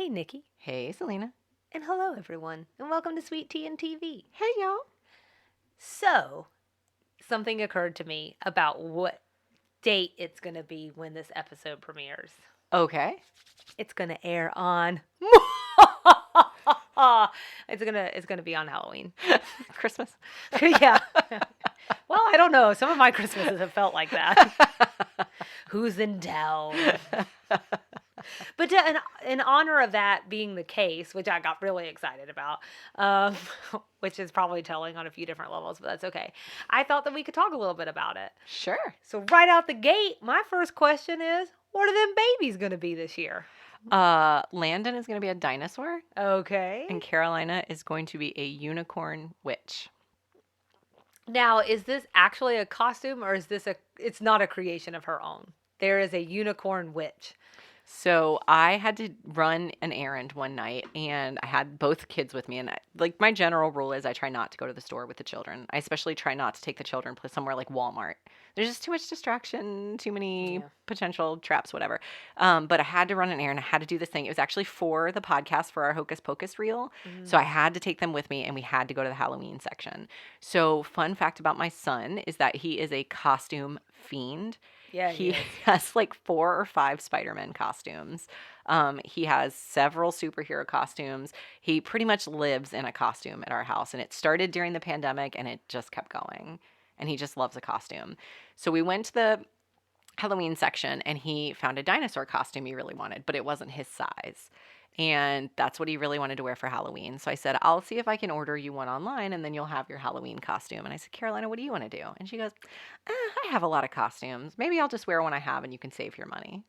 Hey, Nikki. Hey, Selena. And hello, everyone. And welcome to Sweet Tea and TV. Hey, y'all. So, something occurred to me about what date it's going to be when this episode premieres. Okay. It's going to air on... it's gonna be on Halloween. Christmas. Yeah. Well, I don't know. Some of my Christmases have felt like that. Who's in town? But in honor of that being the case, which I got really excited about, which is probably telling on a few different levels, but that's okay. I thought that we could talk a little bit about it. Sure. So right out the gate, my first question is, what are them babies going to be this year? Landon is going to be a dinosaur. Okay. And Carolina is going to be a unicorn witch. Now, is this actually a costume or is this it's not a creation of her own? There is a unicorn witch. So I had to run an errand one night, and I had both kids with me. And my general rule is I try not to go to the store with the children. I especially try not to take the children to somewhere like Walmart. There's just too much distraction, too many potential traps, whatever. But I had to run an errand. I had to do this thing. It was actually for the podcast for our Hocus Pocus reel. So I had to take them with me, and we had to go to the Halloween section. So fun fact about my son is that he is a costume fiend. Yeah, he has like 4 or 5 Spider-Man costumes. He has several superhero costumes. He pretty much lives in a costume at our house. And it started during the pandemic and it just kept going. And he just loves a costume. So we went to the Halloween section and he found a dinosaur costume he really wanted, but it wasn't his size. And that's what he really wanted to wear for Halloween. So I said, I'll see if I can order you one online and then you'll have your Halloween costume. And I said, Carolina, what do you want to do? And she goes, I have a lot of costumes. Maybe I'll just wear one I have and you can save your money.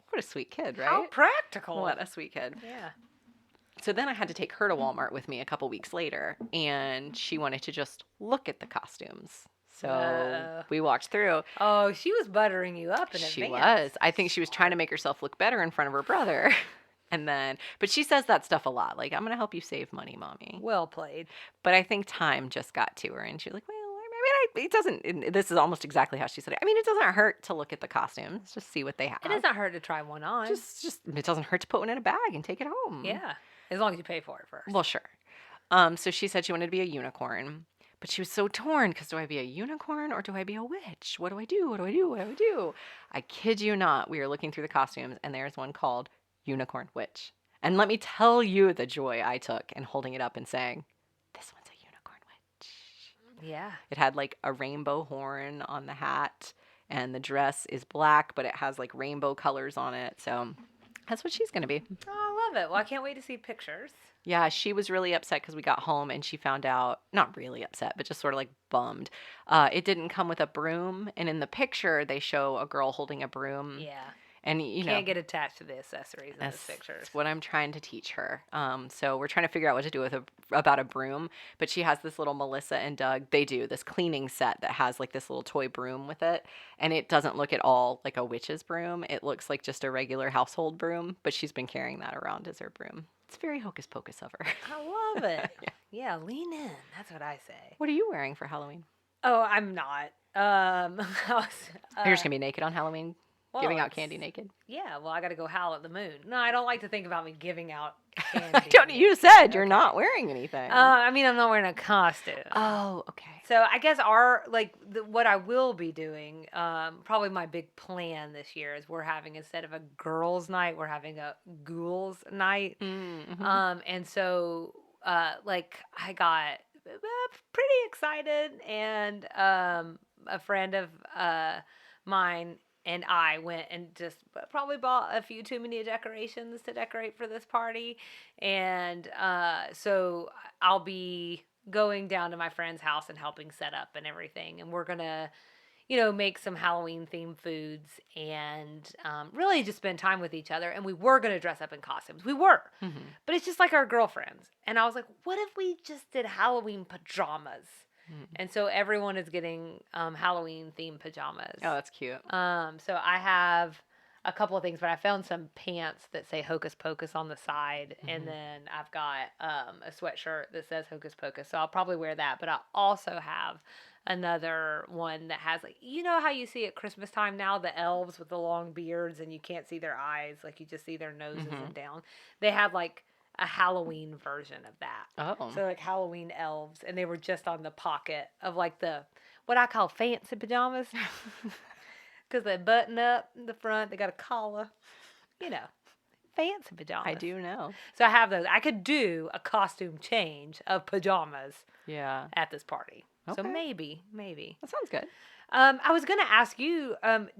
What a sweet kid, right? How practical. What a sweet kid. Yeah. So then I had to take her to Walmart with me a couple weeks later. And she wanted to just look at the costumes. So we walked through. Oh, she was buttering you up in advance. She was. I think she was trying to make herself look better in front of her brother. But she says that stuff a lot. Like, I'm going to help you save money, Mommy. Well played. But I think time just got to her. And she was like, well, it doesn't, this is almost exactly how she said it. I mean, it doesn't hurt to look at the costumes. Just see what they have. It does not hurt to try one on. Just, it doesn't hurt to put one in a bag and take it home. Yeah. As long as you pay for it first. Well, sure. So she said she wanted to be a unicorn. But she was so torn because do I be a unicorn or do I be a witch? What do I do? What do I do? What do I do? I kid you not. We were looking through the costumes and there's one called Unicorn Witch. And let me tell you the joy I took in holding it up and saying, this one's a unicorn witch. Yeah. It had like a rainbow horn on the hat and the dress is black, but it has like rainbow colors on it. So that's what she's going to be. Oh, I love it. Well, I can't wait to see pictures. Yeah, she was really upset because we got home and she found out, not really upset, but just sort of like bummed. It didn't come with a broom. And in the picture, they show a girl holding a broom. Yeah. And you know, can't get attached to the accessories in those pictures. That's what I'm trying to teach her. So we're trying to figure out what to do about a broom. But she has this little Melissa and Doug. They do this cleaning set that has like this little toy broom with it, and it doesn't look at all like a witch's broom. It looks like just a regular household broom. But she's been carrying that around as her broom. It's very hocus pocus of her. I love it. Yeah, lean in. That's what I say. What are you wearing for Halloween? Oh, I'm not. You're just gonna be naked on Halloween. Well, giving out candy naked? Yeah, well, I got to go howl at the moon. No, I don't like to think about me giving out candy. You said you're not wearing anything. I mean, I'm not wearing a costume. Oh, okay. So I guess what I will be doing, probably my big plan this year is we're having, instead of a girls' night, we're having a ghouls' night. Mm-hmm. And so, I got pretty excited, and a friend of mine and I went and just probably bought a few too many decorations to decorate for this party. And so I'll be going down to my friend's house and helping set up and everything. And we're going to, make some Halloween-themed foods and really just spend time with each other. And we were going to dress up in costumes. We were. Mm-hmm. But it's just like our girlfriends. And I was like, what if we just did Halloween pajamas? And so everyone is getting Halloween-themed pajamas. Oh, that's cute. So I have a couple of things, but I found some pants that say Hocus Pocus on the side, and then I've got a sweatshirt that says Hocus Pocus. So I'll probably wear that. But I also have another one that has, like, you know how you see at Christmas time now the elves with the long beards and you can't see their eyes, like you just see their noses Mm-hmm. and down. They had like a Halloween version of that. Oh. So like Halloween elves, and they were just on the pocket of like the what I call fancy pajamas because they button up in the front. They got a collar, you know, fancy I pajamas. do know. So I have those. I could do a costume change of pajamas Yeah. at this party. So Okay. maybe. That sounds good. I was gonna ask you,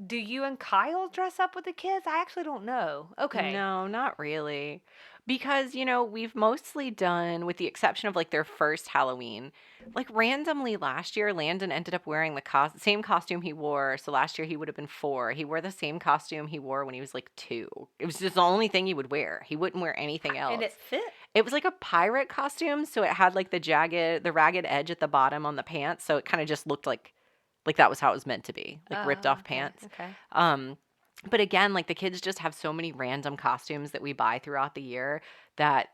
do you and Kyle dress up with the kids? I actually don't know. Okay. No, not really. Because, we've mostly done, with the exception of like their first Halloween, like randomly last year, Landon ended up wearing the same costume he wore. So last year he would have been 4. He wore the same costume he wore when he was like 2. It was just the only thing he would wear. He wouldn't wear anything And it else. fit. It was like a pirate costume. So it had like the ragged edge at the bottom on the pants. So it kind of just looked like that was how it was meant to be, like ripped Oh, off okay, pants. okay. Um, but again, like the kids just have so many random costumes that we buy throughout the year that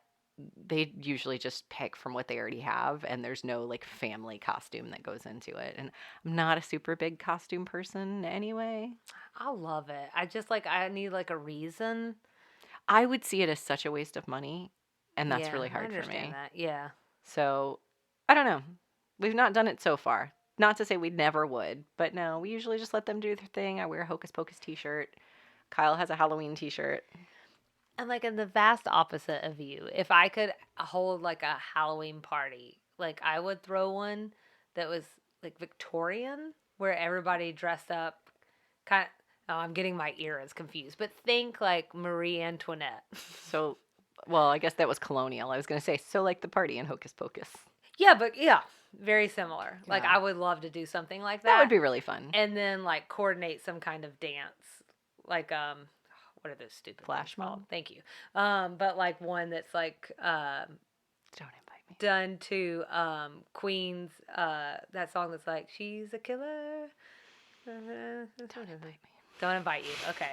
they usually just pick from what they already have, and there's no like family costume that goes into it. And I'm not a super big costume person anyway. I love it. I just like I need like a reason. I would see it as such a waste of money, and that's Yeah, really I hard for understand me. that. Yeah. So I don't know. We've not done it so far. Not to say we never would, but no, we usually just let them do their thing. I wear a Hocus Pocus t-shirt. Kyle has a Halloween t-shirt. And like in the vast opposite of you, if I could hold like a Halloween party, like I would throw one that was like Victorian, where everybody dressed up kind of. Oh, I'm getting my eras confused, but think like Marie Antoinette. So, well, I guess that was colonial. I was going to say, so like the party in Hocus Pocus. Yeah, but yeah, very similar. Like Yeah. I would love to do something like That would that, be really fun. and then like coordinate some kind of dance, like what are those stupid things Flash called? mob? Thank you. But like one that's like Don't invite me. done to Queen's that song that's like she's a killer. Don't invite me. Don't invite you. Okay.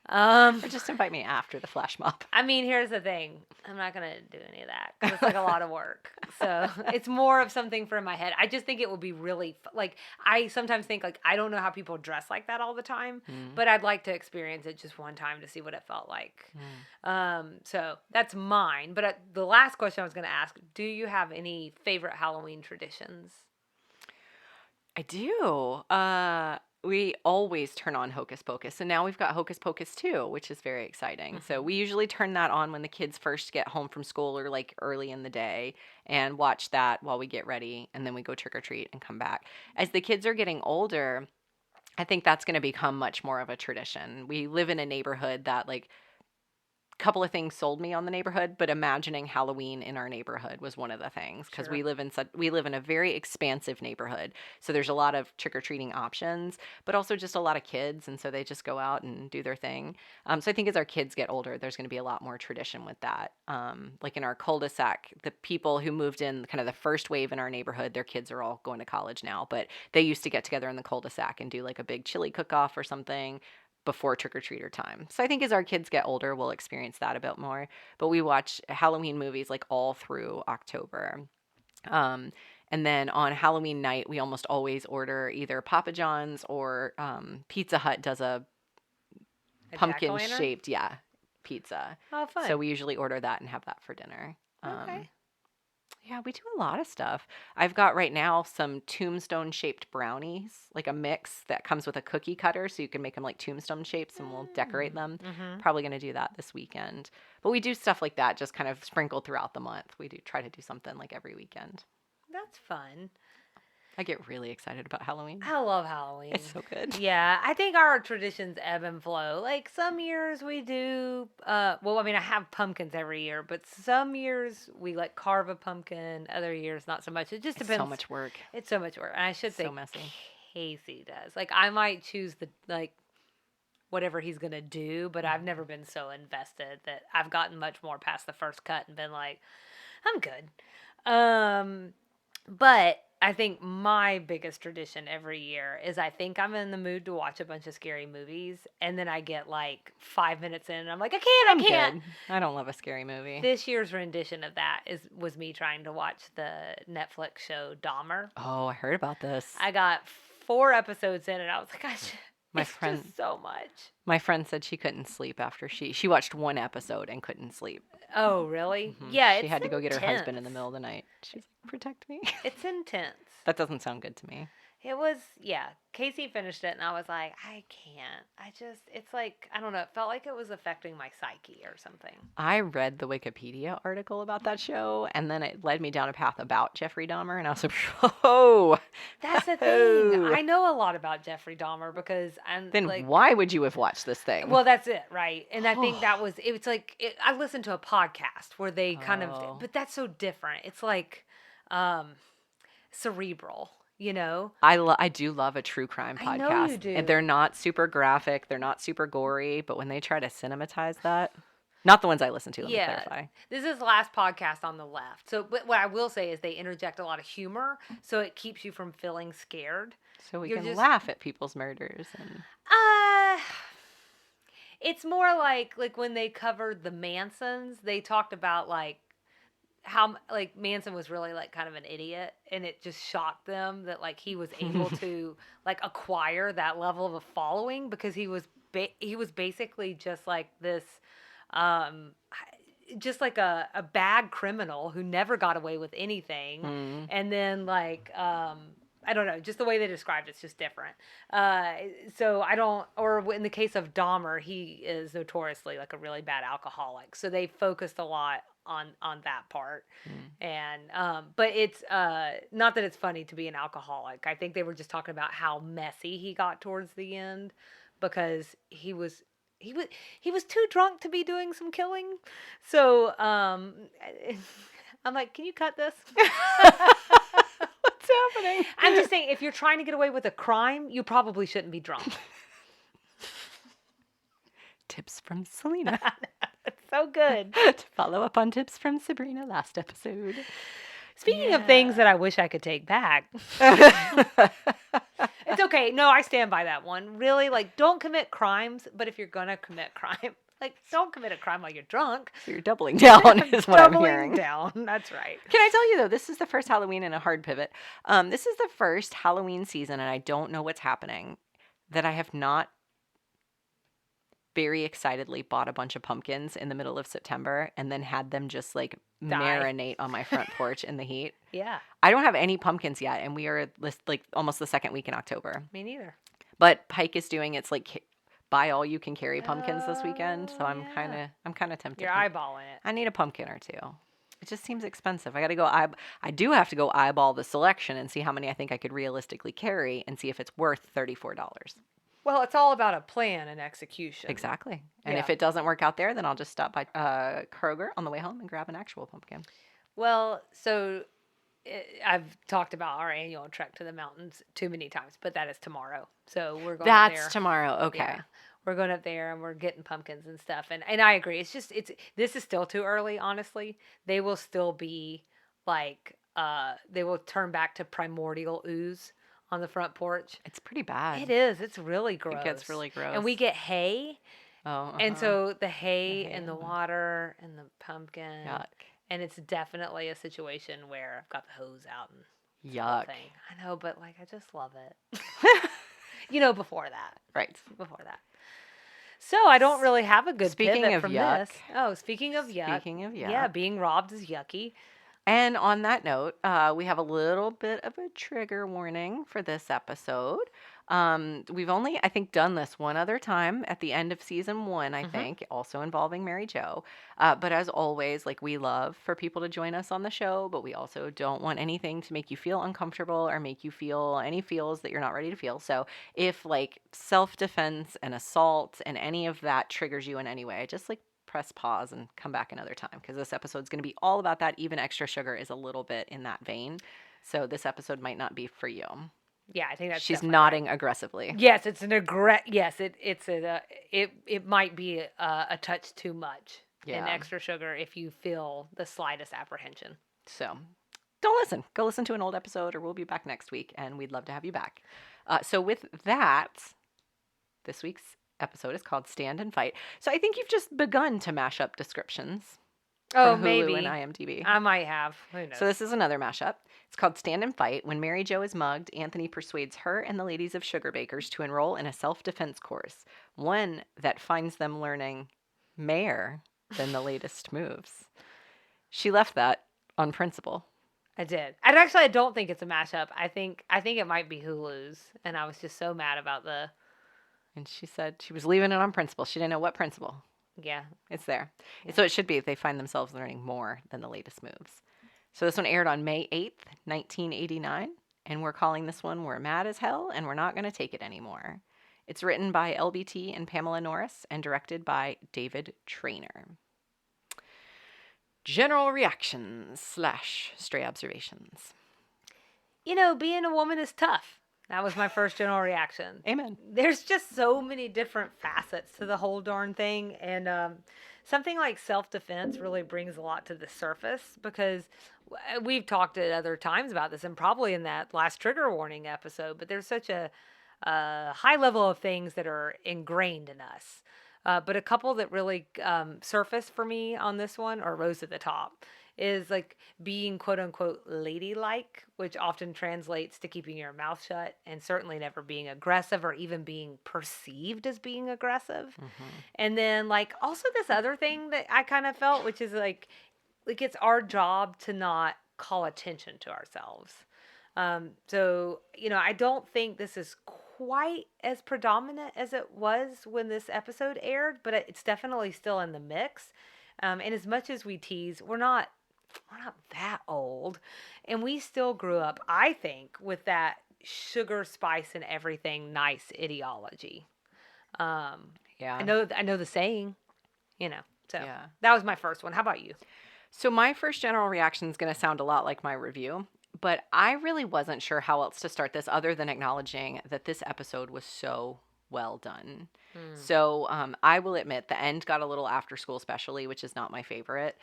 Or just invite me after the flash mob. I mean, here's the thing. I'm not gonna do any of that because it's like a lot of work. So it's more of something for my head. I just think it would be really like I sometimes think like I don't know how people dress like that all the time, Mm. but I'd like to experience it just one time to see what it felt like. So that's mine. But the last question I was gonna ask: do you have any favorite Halloween traditions? I do. We always turn on Hocus Pocus, and now we've got Hocus Pocus 2, which is very exciting. So Mm-hmm. we usually turn that on when the kids first get home from school or like early in the day and watch that while we get ready, and then we go trick or treat and come back. As the kids are getting older, I think that's going to become much more of a tradition. We live in a neighborhood that like couple of things sold me on the neighborhood, but imagining Halloween in our neighborhood was one of the things because Sure. we live in a very expansive neighborhood. So there's a lot of trick-or-treating options, but also just a lot of kids, and so they just go out and do their thing. So I think as our kids get older, there's going to be a lot more tradition with that. Like in our cul-de-sac, the people who moved in kind of the first wave in our neighborhood, their kids are all going to college now, but they used to get together in the cul-de-sac and do like a big chili cook-off or something before trick or treater time. So I think as our kids get older, we'll experience that a bit more. But we watch Halloween movies like all through October. Um, and then on Halloween night, we almost always order either Papa John's or Pizza Hut does a A jack o' pumpkin lantern. shaped, yeah, pizza. Oh, So fun. we usually order that and have that for dinner. Okay. Yeah, we do a lot of stuff. I've got right now some tombstone shaped brownies, like a mix that comes with a cookie cutter so you can make them like tombstone shapes and we'll decorate them. Mm-hmm. Probably going to do that this weekend. But we do stuff like that just kind of sprinkled throughout the month. We do try to do something like every weekend. That's fun. I get really excited about Halloween. I love Halloween. It's so good. Yeah, I think our traditions ebb and flow. Like some years we do well, I mean I have pumpkins every year, but some years we like carve a pumpkin, other years not so much. It just It's depends. so much work. It's so much work. And I should It's so say messy. Casey does. Like I might choose the like whatever he's going to do, but I've never been so invested that I've gotten much more past the first cut and been like I'm good. Um But I think my biggest tradition every year is I think I'm in the mood to watch a bunch of scary movies, and then I get like 5 minutes in, and I'm like, I I'm can't. good. I don't love a scary movie. This year's rendition of that was me trying to watch the Netflix show Dahmer. Oh, I heard about this. I got 4 episodes in, and I was like, My it's friend just so much. my friend said she couldn't sleep after she watched one episode and couldn't sleep. Oh, really? Hmm. Yeah, She it's had to go get her husband in the intense. middle of the night. She's like, "Protect me." It's intense. That doesn't sound good to me. It was, yeah. Casey finished it, and I was like, I can't. It's like, I don't know. It felt like it was affecting my psyche or something. I read the Wikipedia article about that show, and then it led me down a path about Jeffrey Dahmer, and I was like, "Oh, That's the thing. oh." I know a lot about Jeffrey Dahmer because I'm Then like, why would you have watched this thing? well, that's it, right? And I think it's like, I listened to a podcast where they kind of, Oh. but that's so different. It's like um, cerebral, you know? I do love a true crime I know you podcast. do. And they're not super graphic, they're not super gory, but when they try to cinematize that, not the ones I listen to, let me Yeah. clarify. This is the last podcast on the left. So, but what I will say is they interject a lot of humor, so it keeps you from feeling scared. So we You're can just- laugh at people's murders and Uh, it's more like when they covered the Mansons, they talked about like how like Manson was really like kind of an idiot, and it just shocked them that like he was able to like acquire that level of a following because he was basically just like this um just like a bad criminal who never got away with anything. And then like I don't know, just the way they described it's just different. So I don't, or in the case of Dahmer, he is notoriously like a really bad alcoholic. So they focused a lot on that part. And but it's not that it's funny to be an alcoholic. I think they were just talking about how messy he got towards the end because he was too drunk to be doing some killing. So I'm like, can you cut this? what's happening? I'm just saying, if you're trying to get away with a crime, you probably shouldn't be drunk. Tips from Selena. It's so good. To follow up on tips from Sabrina last episode. Speaking of things that I wish I could take back, it's okay. No, I stand by that one. Really, like, don't commit crimes, but if you're gonna commit crime, like, don't commit a crime while you're drunk. So you're doubling down is what I'm hearing. Down. That's right. Can I tell you, though, this is the first Halloween in a hard pivot. This is the first Halloween season, and I don't know what's happening, that I have not very excitedly bought a bunch of pumpkins in the middle of September and then had them just like marinate on my front porch in the heat. Yeah. I don't have any pumpkins yet, and we are like almost the second week in October. Me neither. But Pike is doing its like buy all you can carry pumpkins this weekend, so I'm yeah. kind of tempted. You're eyeballing it. I need a pumpkin or two. It just seems expensive. I got to go. I do have to go eyeball the selection and see how many I think I could realistically carry, and see if it's worth $34. Well, it's all about a plan and execution. Exactly. And Yeah. if it doesn't work out there, then I'll just stop by Kroger on the way home and grab an actual pumpkin. Well, so I've talked about our annual trek to the mountains too many times, but that is tomorrow. So we're going up there. That's tomorrow. Okay. Yeah. We're going up there and we're getting pumpkins and stuff. And I agree. This is still too early, honestly. They will still be like, they will turn back to primordial ooze on the front porch. It's pretty bad. It is. It's really gross. It gets really gross. And we get hay. Oh. And so the hay, hay and the and the- water and the pumpkin. Yuck. And it's definitely a situation where I've got the hose out and the whole Yuck. thing. I know, but like I just love it. Before that. Right. Before that. So I don't really have a good Speaking pivot of from yuck. this. Oh, speaking of yuck. Speaking of yuck. Yeah, being robbed is yucky. And on that note, we have a little bit of a trigger warning for this episode. We've only, I think, done this one other time at the end of season 1, I think, also involving Mary Jo. But as always, like, we love for people to join us on the show, but we also don't want anything to make you feel uncomfortable or make you feel any feels that you're not ready to feel. So if like self-defense and assault and any of that triggers you in any way, just like press pause and come back another time, because this episode's going to be all about that. Even Extra Sugar is a little bit in that vein. So this episode might not be for you. Yeah, I think that's She's definitely nodding aggressively. right. Yes, it's an Yes, it might be a touch too much in Yeah. extra sugar if you feel the slightest apprehension. So don't listen. Go listen to an old episode, or we'll be back next week, and we'd love to have you back. So with that, this week's episode is called Stand and Fight. So I think you've just begun to mash up descriptions Oh, from Hulu and maybe. IMDb. I might have. Who knows? So this is another mashup. It's called Stand and Fight. When Mary Jo is mugged, Anthony persuades her and the ladies of Sugar Bakers to enroll in a self-defense course, one that finds them learning more than the latest moves. She left that on principle. I did. I don't think it's a mashup. I think it might be Hulu's, and I was just so mad about the. And she said she was leaving it on principle. She didn't know what principle. Yeah. It's there. So it should be they find themselves learning more than the latest moves. So this one aired on May 8th, 1989, and we're calling this one We're Mad as Hell and We're Not Gonna Take It Anymore. It's written by LBT and Pamela Norris and directed by David Trainer. General reactions / stray observations. Being a woman is tough. That was my first general reaction. Amen. There's just so many different facets to the whole darn thing. And something like self-defense really brings a lot to the surface, because we've talked at other times about this, and probably in that last trigger warning episode, but there's such a high level of things that are ingrained in us. But a couple that really surfaced for me on this one, or rose to the top, is like being quote unquote ladylike, which often translates to keeping your mouth shut, and certainly never being aggressive or even being perceived as being aggressive. Mm-hmm. And then like also this other thing that I kind of felt, which is like it's our job to not call attention to ourselves. So, I don't think this is quite as predominant as it was when this episode aired, but it's definitely still in the mix. And as much as we tease, we're not that old, and we still grew up, I think, with that sugar, spice, and everything nice ideology. Yeah, I know the saying, So yeah. That was my first one. How about you? So my first general reaction is going to sound a lot like my review, but I really wasn't sure how else to start this other than acknowledging that this episode was so well done. So I will admit the end got a little after school specially, which is not my favorite.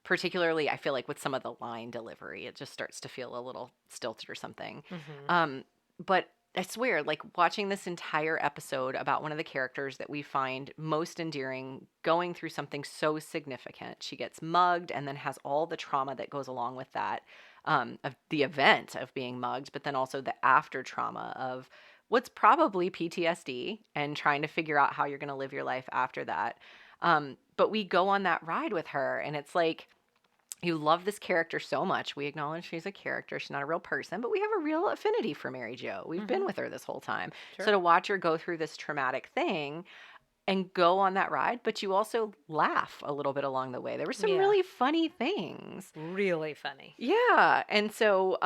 Particularly, I feel like with some of the line delivery, it just starts to feel a little stilted or something. Mm-hmm. But I swear, like watching this entire episode about one of the characters that we find most endearing going through something so significant. She gets mugged and then has all the trauma that goes along with that, of the event of being mugged, but then also the after trauma of what's probably PTSD and trying to figure out how you're going to live your life after that. But we go on that ride with her, and it's like, you love this character so much. We acknowledge she's a character. She's not a real person, but we have a real affinity for Mary Jo. We've been with her this whole time. Sure. So to watch her go through this traumatic thing and go on that ride, but you also laugh a little bit along the way. There were some really funny things. Really funny. Yeah. And so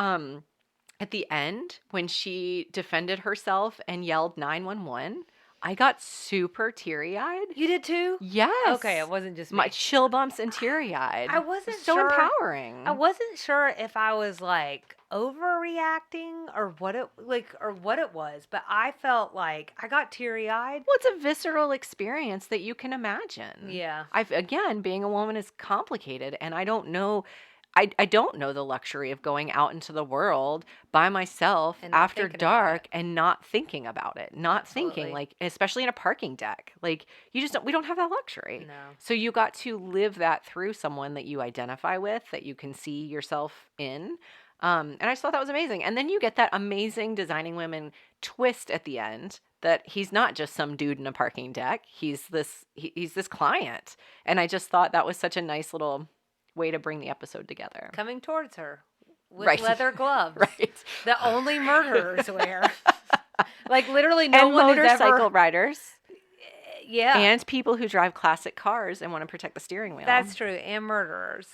at the end, when she defended herself and yelled 911, I got super teary-eyed. You did too? Yes. Okay, it wasn't just me. My chill bumps and teary-eyed. I wasn't so sure. empowering. I wasn't sure if I was like overreacting or what it was, but I felt like I got teary-eyed. Well, it's a visceral experience that you can imagine. Yeah. Again, being a woman is complicated, and I don't know. I don't know the luxury of going out into the world by myself after dark and not thinking about it. Not thinking, like, especially in a parking deck. Like, we don't have that luxury. No. So you got to live that through someone that you identify with, that you can see yourself in. And I just thought that was amazing. And then you get that amazing Designing Women twist at the end, that he's not just some dude in a parking deck. He's this client. And I just thought that was such a nice little way to bring the episode together. Coming towards her with leather gloves. Right. That only murderers wear. Like literally no and one motorcycle riders. Yeah. And people who drive classic cars and want to protect the steering wheel. That's true. And murderers.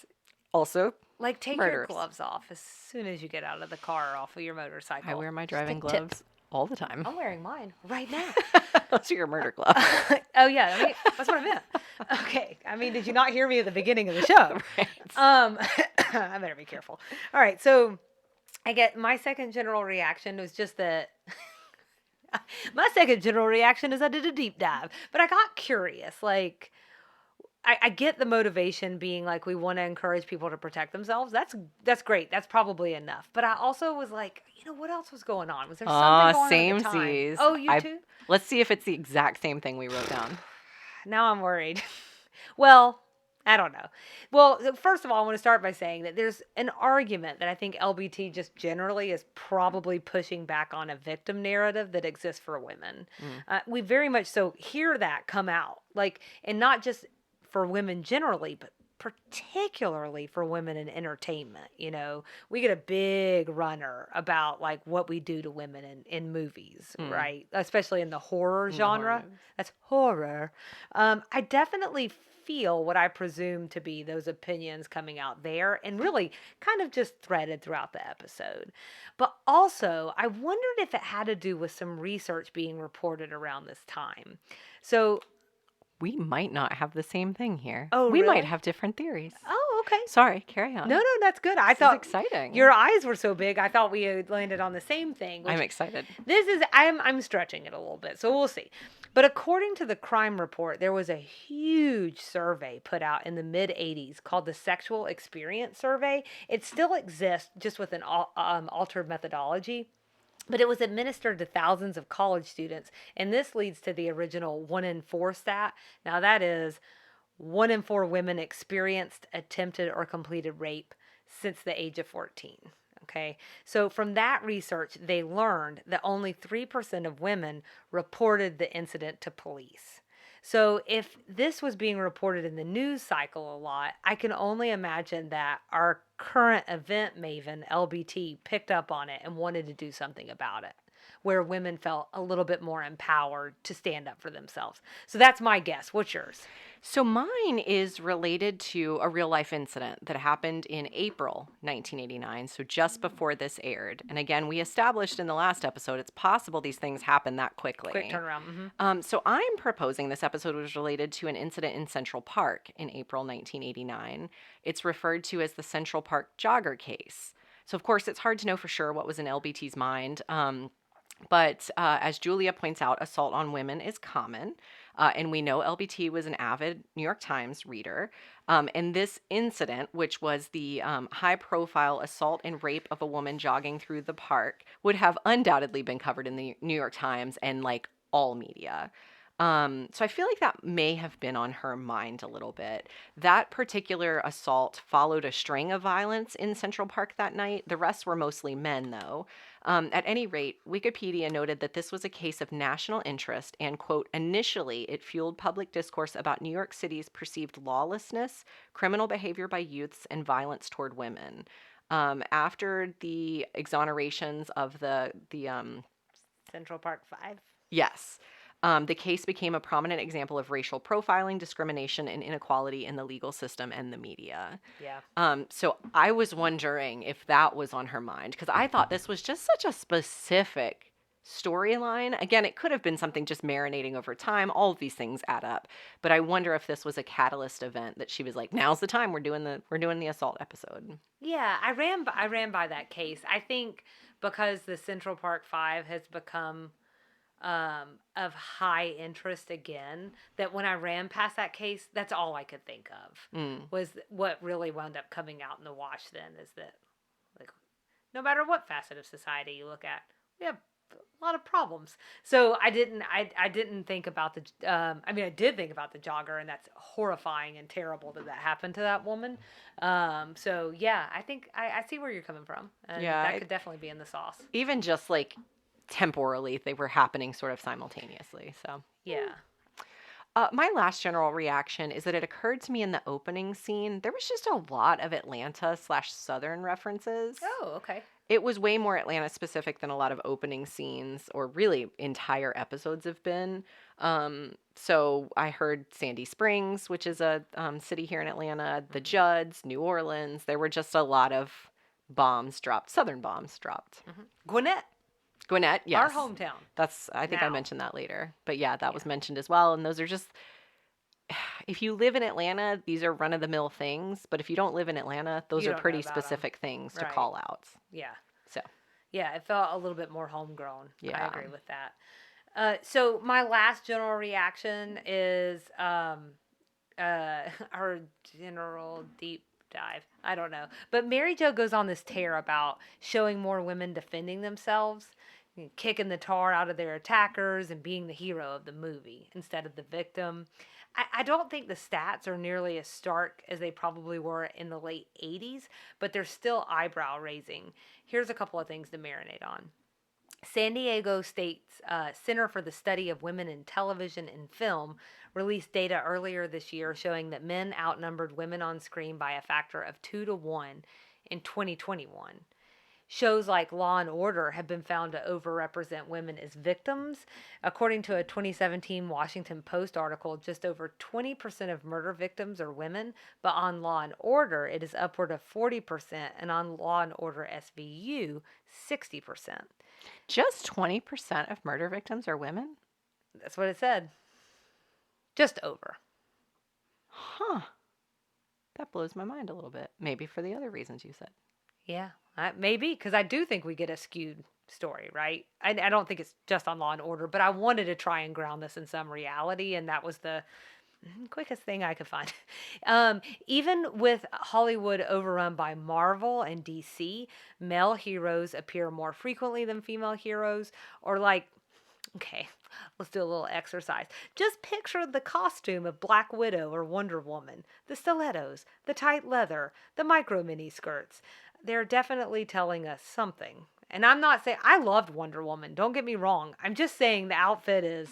Also, like take murderers. your gloves off as soon as you get out of the car or off of your motorcycle. I wear my driving gloves all the time. I'm wearing mine right now. Those are your murder gloves. Oh yeah, that's what I meant. Okay, did you not hear me at the beginning of the show? Right. I better be careful. All right, so I get my second general reaction was just that. My second general reaction is I did a deep dive, but I got curious. Like, I get the motivation being like we want to encourage people to protect themselves. That's great. That's probably enough. But I also was like, what else was going on? Was there something going on at the time? Samesies. Oh, you too? Let's see if it's the exact same thing we wrote down. Now I'm worried. Well, I don't know. Well, first of all, I want to start by saying that there's an argument that I think LBT just generally is probably pushing back on a victim narrative that exists for women. Mm. We very much so hear that come out, like, and not just for women generally, but particularly for women in entertainment. We get a big runner about like what we do to women in movies, Mm. right? Especially in the horror In the horror genre. movies. That's horror. I definitely feel what I presume to be those opinions coming out there and really kind of just threaded throughout the episode. But also, I wondered if it had to do with some research being reported around this time. So, We might not have the same thing here. oh, We might really? have different theories. Oh, okay. Sorry, carry on. No, that's good. I This is thought exciting. your eyes were so big. I thought we had landed on the same thing. I'm excited. I'm stretching it a little bit, so we'll see. But according to the crime report, there was a huge survey put out in the mid 80s called the Sexual Experience Survey. It still exists, just with an altered methodology. But it was administered to thousands of college students, and this leads to the original 1 in 4 stat. Now, that is 1 in 4 women experienced, attempted, or completed rape since the age of 14. Okay, so from that research, they learned that only 3% of women reported the incident to police. So if this was being reported in the news cycle a lot, I can only imagine that our current event maven, LBT, picked up on it and wanted to do something about it, where women felt a little bit more empowered to stand up for themselves. So that's my guess. What's yours? So mine is related to a real life incident that happened in April 1989, so just before this aired. And again, we established in the last episode it's possible these things happen that quickly. Quick turnaround. Mm-hmm. So I'm proposing this episode was related to an incident in Central Park in April 1989. It's referred to as the Central Park jogger case. So of course, it's hard to know for sure what was in LBT's mind. But as Julia points out, assault on women is common. And we know LBT was an avid New York Times reader. And this incident, which was the high profile assault and rape of a woman jogging through the park, would have undoubtedly been covered in the New York Times and like all media. So I feel like that may have been on her mind a little bit. That particular assault followed a string of violence in Central Park that night. The rest were mostly men, though. At any rate, Wikipedia noted that this was a case of national interest and, quote, initially it fueled public discourse about New York City's perceived lawlessness, criminal behavior by youths, and violence toward women. After the exonerations of the Central Park 5. Yes. The case became a prominent example of racial profiling, discrimination, and inequality in the legal system and the media. Yeah. So I was wondering if that was on her mind, because I thought this was just such a specific storyline. Again, it could have been something just marinating over time. All of these things add up. But I wonder if this was a catalyst event that she was like, now's the time, we're doing the assault episode. Yeah, I ran by that case. I think because the Central Park 5 has become of high interest again, that when I ran past that case, that's all I could think of was what really wound up coming out in the wash then is that, like, no matter what facet of society you look at, we have a lot of problems. So I didn't think about I did think about the jogger, and that's horrifying and terrible that happened to that woman. So yeah, I think I see where you're coming from, and that could definitely be in the sauce. Even just like temporally, they were happening sort of simultaneously. So yeah. My last general reaction is that it occurred to me in the opening scene, there was just a lot of Atlanta/Southern references. Oh, okay. It was way more Atlanta specific than a lot of opening scenes or really entire episodes have been. So I heard Sandy Springs, which is a city here in Atlanta, the Judds, New Orleans. There were just a lot of bombs dropped, Southern bombs dropped. Mm-hmm. Gwinnett, yes. our hometown. I think I mentioned that later. But yeah, that was mentioned as well. And those are just, if you live in Atlanta, these are run-of-the-mill things. But if you don't live in Atlanta, those are pretty specific things to call out. Yeah. So. Yeah, it felt a little bit more homegrown. Yeah. I agree with that. So my last general reaction is our general deep dive. I don't know. But Mary Jo goes on this tear about showing more women defending themselves, kicking the tar out of their attackers, and being the hero of the movie instead of the victim. I don't think the stats are nearly as stark as they probably were in the late 80s, but they're still eyebrow raising. Here's a couple of things to marinate on. San Diego State's Center for the Study of Women in Television and Film released data earlier this year showing that men outnumbered women on screen by a factor of 2 to 1 in 2021. Shows like Law and Order have been found to overrepresent women as victims. According to a 2017 Washington Post article, just over 20% of murder victims are women, but on Law and Order, it is upward of 40%, and on Law and Order SVU, 60%. Just 20% of murder victims are women? That's what it said. Just over. Huh. That blows my mind a little bit. Maybe for the other reasons you said. Yeah, maybe, because I do think we get a skewed story, right? I don't think it's just on Law and Order, but I wanted to try and ground this in some reality, and that was the quickest thing I could find. Even with Hollywood overrun by Marvel and DC, male heroes appear more frequently than female heroes, or like, okay, let's do a little exercise. Just picture the costume of Black Widow or Wonder Woman, the stilettos, the tight leather, the micro mini skirts. They're definitely telling us something. And I'm not saying I loved Wonder Woman, don't get me wrong. I'm just saying the outfit is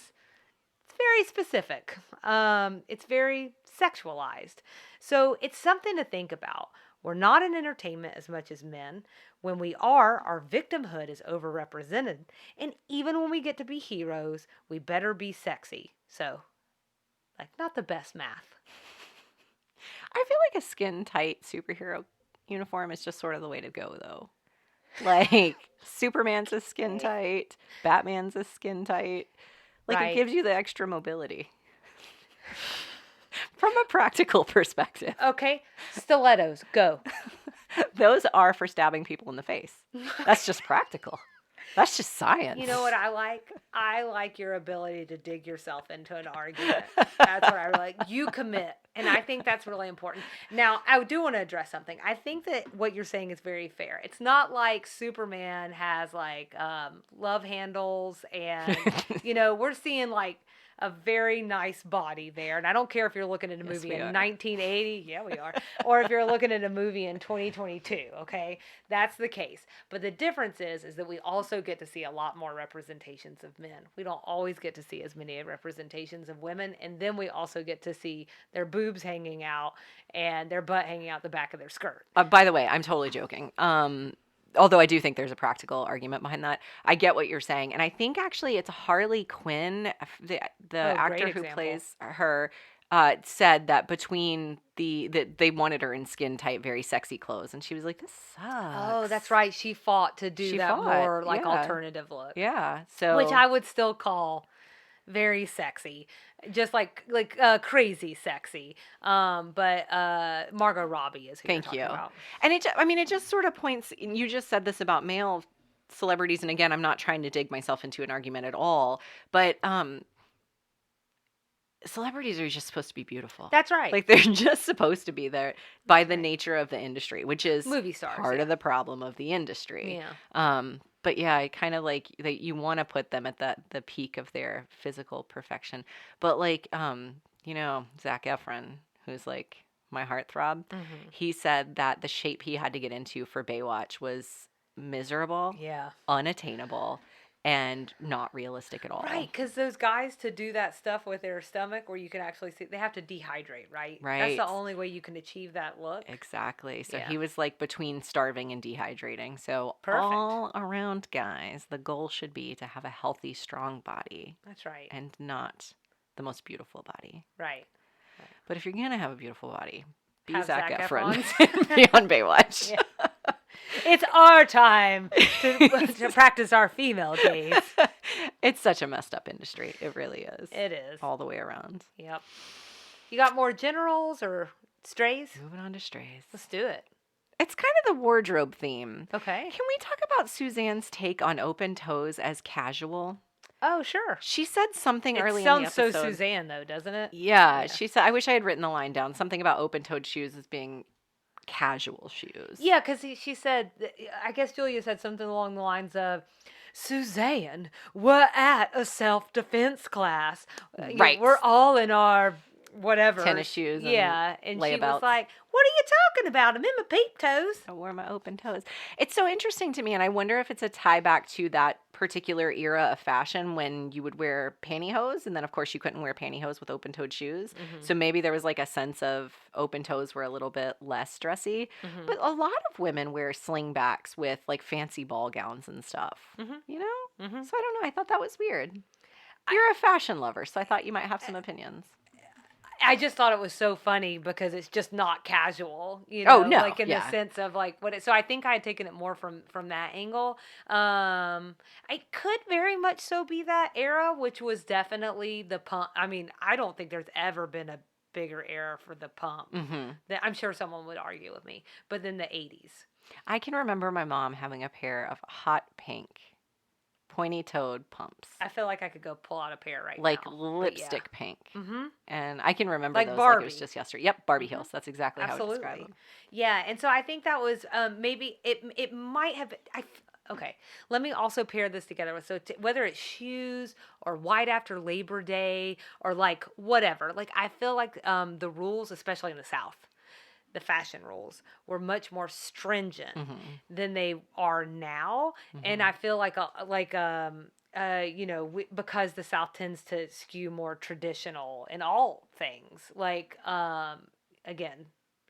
it's very specific. It's very sexualized. So it's something to think about. We're not in entertainment as much as men. When we are, our victimhood is overrepresented. And even when we get to be heroes, we better be sexy. So, like, not the best math. I feel like a skin tight superhero uniform is just sort of the way to go, though. Like, Superman's a skin tight, Batman's a skin tight. Like, Right. it gives you the extra mobility. From a practical perspective. Okay, stilettos, go. Those are for stabbing people in the face. That's just practical. That's just science. You know what I like? I like your ability to dig yourself into an argument. That's what I like. You commit. And I think that's really important. Now, I do want to address something. I think that what you're saying is very fair. It's not like Superman has like love handles and, we're seeing like a very nice body there. And I don't care if you're looking at a movie in 1980. Yeah, we are. Or if you're looking at a movie in 2022. Okay. That's the case. But the difference is that we also get to see a lot more representations of men. We don't always get to see as many representations of women. And then we also get to see their boobs hanging out and their butt hanging out the back of their skirt. By the way, I'm totally joking. Although I do think there's a practical argument behind that. I get what you're saying. And I think actually it's Harley Quinn, the actor who plays her, said that between that they wanted her in skin tight, very sexy clothes. And she was like, this sucks. Oh, that's right. She fought to do more like alternative look. Yeah. So which I would still call very sexy, just like crazy sexy. But Margot Robbie is who you're talking about. And it just sort of points. You just said this about male celebrities, and again, I'm not trying to dig myself into an argument at all, but celebrities are just supposed to be beautiful. That's right. Like they're just supposed to be there by the nature of the industry, which is movie stars, part of the problem of the industry. Yeah. But yeah, I kind of like that you want to put them at the peak of their physical perfection. But like, Zac Efron, who's like my heartthrob, he said that the shape he had to get into for Baywatch was miserable, unattainable, and not realistic at all. Right, because those guys to do that stuff with their stomach where you can actually see, they have to dehydrate, right? Right. That's the only way you can achieve that look. Exactly. So he was like between starving and dehydrating. So perfect. All around, guys, the goal should be to have a healthy, strong body. That's right. And not the most beautiful body. Right. But if you're going to have a beautiful body, be Zac Efron. Be on Baywatch. Yeah. It's our time to practice our female gaze. It's such a messed up industry. It really is. It is. All the way around. Yep. You got more generals or strays? Moving on to strays. Let's do it. It's kind of the wardrobe theme. Okay. Can we talk about Suzanne's take on open toes as casual? Oh, sure. She said something It early in the sounds so episode. Suzanne, though, doesn't it? Yeah, Yeah. she said, I wish I had written the line down, something about open-toed shoes as being casual shoes. Yeah, because she said, I guess Julia said something along the lines of, Suzanne, we're at a self defense class. Right. We're all in our whatever. Tennis shoes and Yeah. And she was layabouts. like, what are you talking about? I'm in my peep toes. I wore my open toes. It's so interesting to me, and I wonder if it's a tie back to that particular era of fashion when you would wear pantyhose, and then of course you couldn't wear pantyhose with open-toed shoes. Mm-hmm. So maybe there was like a sense of open toes were a little bit less dressy. Mm-hmm. But a lot of women wear slingbacks with like fancy ball gowns and stuff. Mm-hmm. You know? Mm-hmm. So I don't know. I thought that was weird. You're a fashion lover, so I thought you might have some opinions. I just thought it was so funny because it's just not casual, Oh, no, like in the yeah. sense of like what it. So I think I had taken it more from that angle. I could very much so be that era, which was definitely the pump. I mean, I don't think there's ever been a bigger era for the pump. Mm-hmm. I'm sure someone would argue with me, but then the '80s. I can remember my mom having a pair of hot pink pointy-toed pumps. I feel like I could go pull out a pair right Like now. lipstick pink. Mm-hmm. And I can remember Like those Barbie. like it was just yesterday. Yep, Barbie Mhm. heels. That's exactly how I would describe Absolutely. them. Yeah, and so I think that was maybe it might have okay. Let me also pair this together with whether it's shoes or white after Labor Day or like whatever. Like I feel like the rules, especially in the South, the fashion rules were much more stringent Mm-hmm. than they are now, and I feel like because the South tends to skew more traditional in all things. Like again,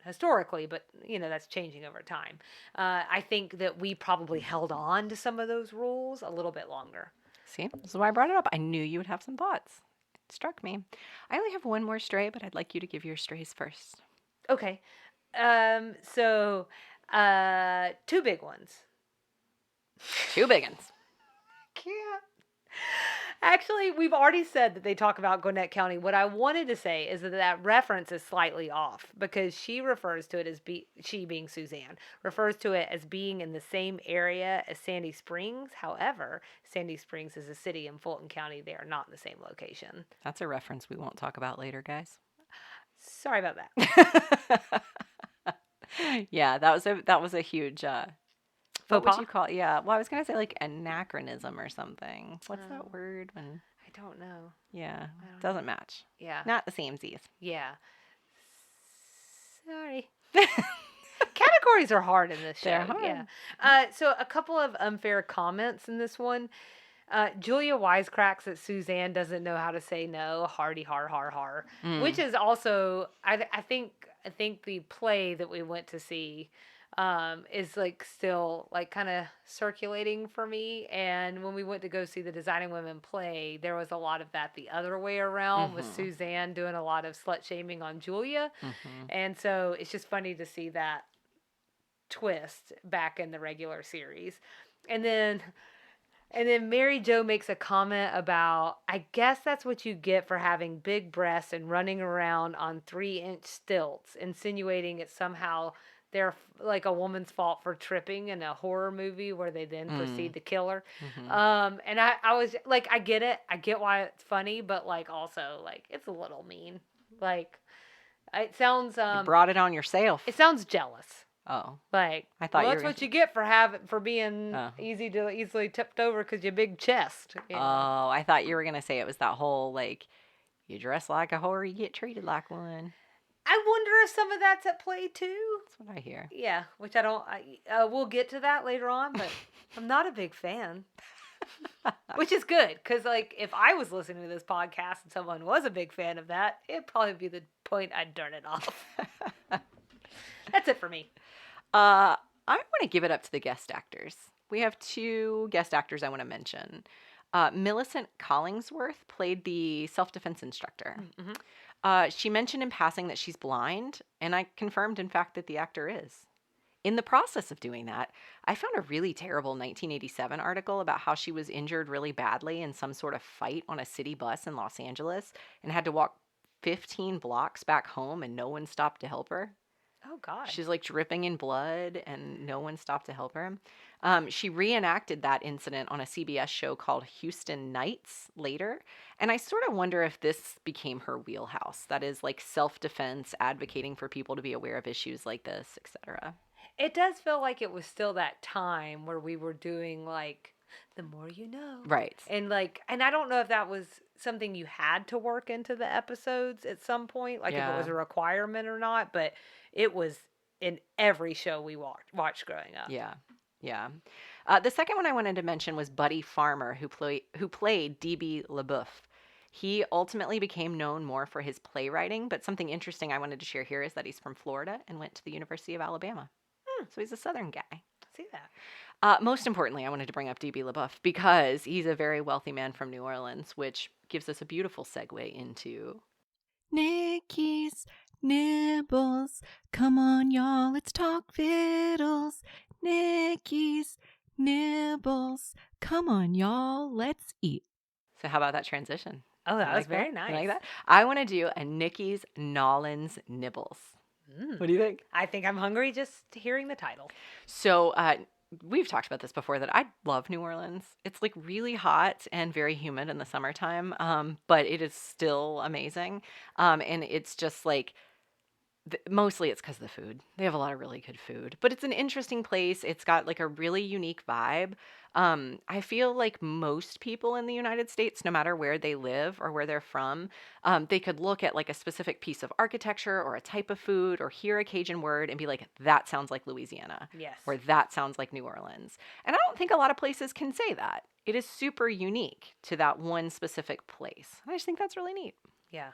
historically, but that's changing over time. I think that we probably held on to some of those rules a little bit longer. See, this is why I brought it up. I knew you would have some thoughts. It struck me. I only have one more stray, but I'd like you to give your strays first. Okay. So, two big ones. Two big ones. Can't. Actually, we've already said that they talk about Gwinnett County. What I wanted to say is that reference is slightly off because she refers to it as she being Suzanne refers to it as being in the same area as Sandy Springs. However, Sandy Springs is a city in Fulton County. They are not in the same location. That's a reference we won't talk about later, guys. Sorry about that. Yeah, that was a huge what Faux would pas? you call it? Yeah. Well, I was gonna say like anachronism or something. What's that word when I don't know. yeah. I don't Doesn't match. Yeah. Not the samesies. Yeah. Sorry. Categories are hard in this show. They're hard. Yeah. So a couple of unfair comments in this one. Julia wisecracks that Suzanne doesn't know how to say no. Hardy har har har. Which is also I think the play that we went to see is like still like kind of circulating for me. And when we went to go see the Designing Women play, there was a lot of that the other way around with Suzanne doing a lot of slut shaming on Julia. And so it's just funny to see that twist back in the regular series. And then Mary Jo makes a comment about, I guess that's what you get for having big breasts and running around on 3-inch stilts, insinuating it's somehow they're like a woman's fault for tripping in a horror movie where they then proceed to kill her. And I was like, I get it. I get why it's funny, but like also like it's a little mean. Like it sounds You brought it on yourself. it sounds jealous. Oh. Like, I thought well, you that's were what you get for being easily tipped over because you big chest. Oh, I thought you were gonna say it was that whole like you dress like a whore, you get treated like one. I wonder if some of that's at play too. That's what I hear. Yeah, which I don't. We'll get to that later on, but I'm not a big fan. Which is good because, like, if I was listening to this podcast and someone was a big fan of that, it'd probably be the point I'd turn it off. That's it for me. I want to give it up to the guest actors. We have two guest actors I want to mention. Millicent Collingsworth played the self-defense instructor. She mentioned in passing that she's blind, and I confirmed, in fact, that the actor is. In the process of doing that, I found a really terrible 1987 article about how she was injured really badly in some sort of fight on a city bus in Los Angeles and had to walk 15 blocks back home and no one stopped to help her. Oh God. She's like dripping in blood, and no one stopped to help her. She reenacted that incident on a CBS show called Houston Nights later. And I sort of wonder if this became her wheelhouse. That is like self defense, advocating for people to be aware of issues like this, etc. It does feel like it was still that time where we were doing like the more you know. Right. And I don't know if that was something you had to work into the episodes at some point, like if it was Yeah. a requirement or not, but it was in every show we watched growing up. Yeah. Yeah. The second one I wanted to mention was Buddy Farmer, who played DB LaBeouf. He ultimately became known more for his playwriting, but something interesting I wanted to share here is that he's from Florida and went to the University of Alabama. So he's a Southern guy. See that? Most importantly, I wanted to bring up DB LaBeouf because he's a very wealthy man from New Orleans, which gives us a beautiful segue into Nikki's Nibbles. Come on, y'all, let's talk fiddles. Nikki's Nibbles. Come on, y'all, let's eat. So, how about that transition? Oh, that You was like very that? You nice. like that? I want to do a Nikki's Nollins Nibbles. What do you think? I think I'm hungry just hearing the title. So, we've talked about this before that I love New Orleans. It's like really hot and very humid in the summertime, but it is still amazing. And it's just like mostly it's because of the food. They have a lot of really good food, but it's an interesting place. It's got like a really unique vibe. I feel like most people in the United States, no matter where they live or where they're from, they could look at like a specific piece of architecture or a type of food or hear a Cajun word and be like, that sounds like Louisiana, Yes. or that sounds like New Orleans. And I don't think a lot of places can say that. It is super unique to that one specific place. I just think that's really neat. Yeah.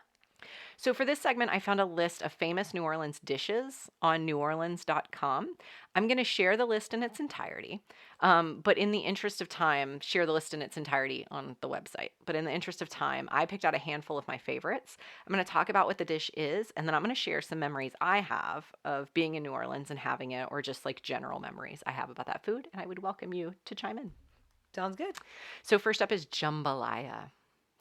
So, for this segment, I found a list of famous New Orleans dishes on neworleans.com. I'm going to share the list in its entirety, but in the interest of time, share the list in its entirety on the website. But in the interest of time, I picked out a handful of my favorites. I'm going to talk about what the dish is, and then I'm going to share some memories I have of being in New Orleans and having it, or just like general memories I have about that food, and I would welcome you to chime in. Sounds good. So, first up is jambalaya.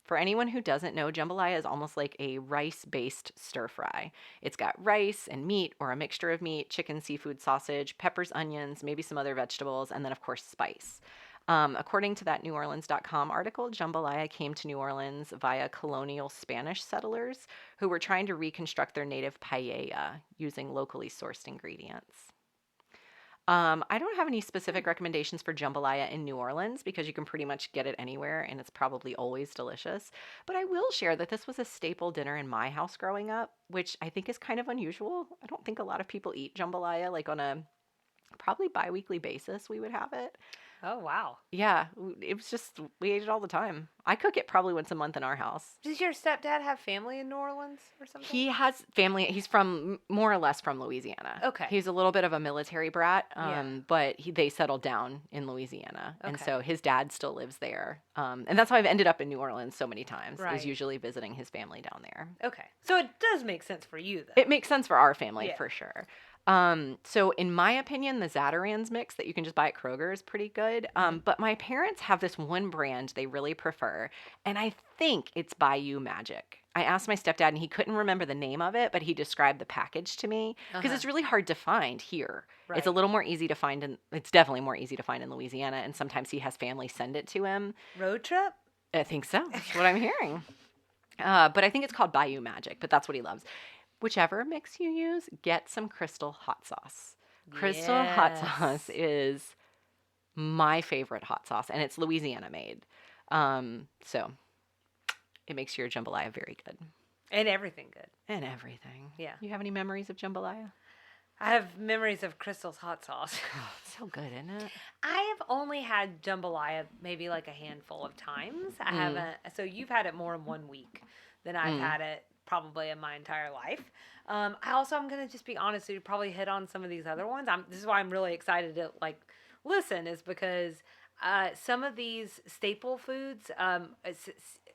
For anyone who doesn't know, jambalaya is almost like a rice-based stir fry. It's got rice and meat or a mixture of meat, chicken, seafood, sausage, peppers, onions, maybe some other vegetables, and then, of course, spice. According to that neworleans.com article, jambalaya came to New Orleans via colonial Spanish settlers who were trying to reconstruct their native paella using locally sourced ingredients. I don't have any specific recommendations for jambalaya in New Orleans because you can pretty much get it anywhere and it's probably always delicious. But I will share that this was a staple dinner in my house growing up, which I think is kind of unusual. I don't think a lot of people eat jambalaya like on a probably bi-weekly basis we would have it. Oh, wow. Yeah, it was just, we ate it all the time. I cook it probably once a month in our house. Does your stepdad have family in New Orleans or something? He has family. He's from more or less from Louisiana. Okay. He's a little bit of a military brat, Yeah. but they settled down in Louisiana, and Okay. so his dad still lives there. And that's how I've ended up in New Orleans so many times. Is Right. usually visiting his family down there. Okay. So it does make sense for you, though. It makes sense for our family Yeah. for sure. So in my opinion, the Zatarain's mix that you can just buy at Kroger is pretty good. But my parents have this one brand they really prefer, and I think it's Bayou Magic. I asked my stepdad, and he couldn't remember the name of it, but he described the package to me because it's really hard to find here. It's a Right. little more easy to find, and it's definitely more easy to find in Louisiana. And sometimes he has family send it to him. Road trip? I think so. That's what I'm hearing. But I think it's called Bayou Magic, but that's what he loves. Whichever mix you use, get some Crystal hot sauce. Crystal hot sauce is my favorite hot sauce, and it's Louisiana made. So it makes your jambalaya very good. And everything good. And everything. Yeah. You have any memories of jambalaya? I have memories of Crystal's hot sauce. Oh, it's so good, isn't it? I have only had jambalaya maybe like a handful of times. I haven't. So you've had it more in 1 week than I've had it probably in my entire life. I'm going to just be honest. You probably hit on some of these other ones. This is why I'm really excited to like listen, is because some of these staple foods,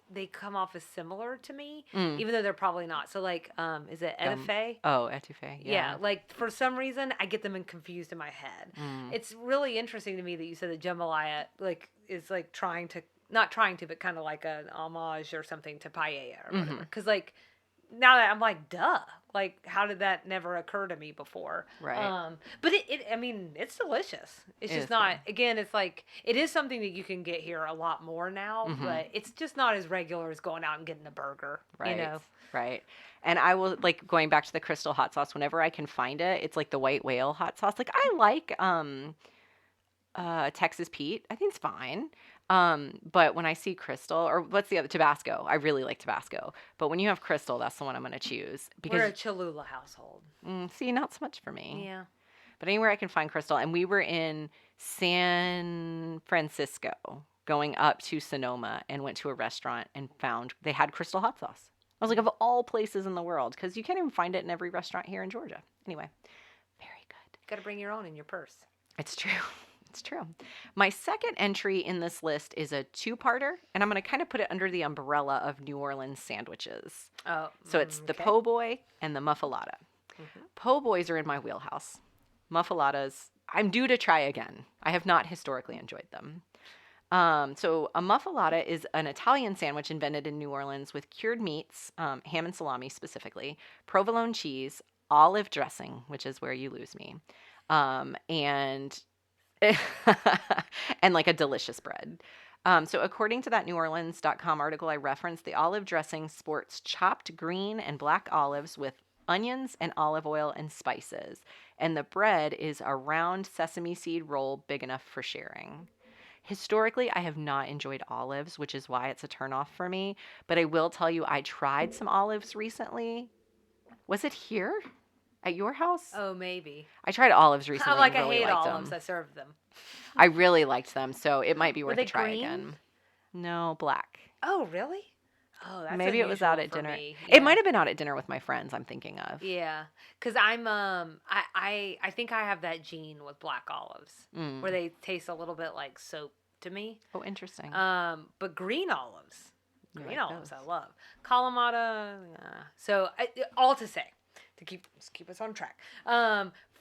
they come off as similar to me, even though they're probably not. So like, is it etouffee? Oh, etouffee. Yeah, like for some reason I get them confused in my head. It's really interesting to me that you said that jambalaya like is like not trying to, but kind of like an homage or something to paella or whatever. Because like now that I'm like, duh, Like, how did that never occur to me before? Right. But I mean, it's delicious. It's It just is good. not, again, it's like, it is something that you can get here a lot more now, Mm-hmm. but it's just not as regular as going out and getting a burger, you Right. know? Right. And I will like going back to the crystal hot sauce whenever I can find it. It's like the white whale hot sauce. Like I like Texas Pete. I think it's fine. But when I see Crystal or what's the other Tabasco, I really like Tabasco. But when you have Crystal, that's the one I'm going to choose We're because a Cholula household. see, not so much for me. Yeah. But anywhere I can find Crystal, and we were in San Francisco, going up to Sonoma, and went to a restaurant and found they had Crystal hot sauce. I was like, of all places in the world, because you can't even find it in every restaurant here in Georgia. Anyway, very good. Got to bring your own in your purse. It's true. It's true. My second entry in this list is a two-parter, and I'm going to kind of put it under the umbrella of New Orleans sandwiches. Oh, So it's the okay. po' boy and the muffalata. Mm-hmm. Po' boys are in my wheelhouse. Muffaladas, I'm due to try again. I have not historically enjoyed them. So a muffalata is an Italian sandwich invented in New Orleans with cured meats, ham and salami specifically, provolone cheese, olive dressing, which is where you lose me, and and like a delicious bread. So according to that NewOrleans.com article I referenced, the olive dressing sports chopped green and black olives with onions and olive oil and spices. And the bread is a round sesame seed roll big enough for sharing. Historically, I have not enjoyed olives, which is why it's a turnoff for me. But I will tell you, I tried some olives recently. Was it here at your house? Oh, maybe. I tried olives I'm recently like, and I really hate liked olives. them. I served them. I really liked them, so it might be Were worth they a try green? again. No, black. Oh, really? Oh, that's Maybe it was out unusual at for dinner. me. It Yeah. might have been out at dinner with my friends, I'm thinking of. Yeah, because I think I have that gene with black olives where they taste a little bit like soap to me. Oh, interesting. But green olives, You green like olives, those. I love. Kalamata. So all to say, let's keep us on track.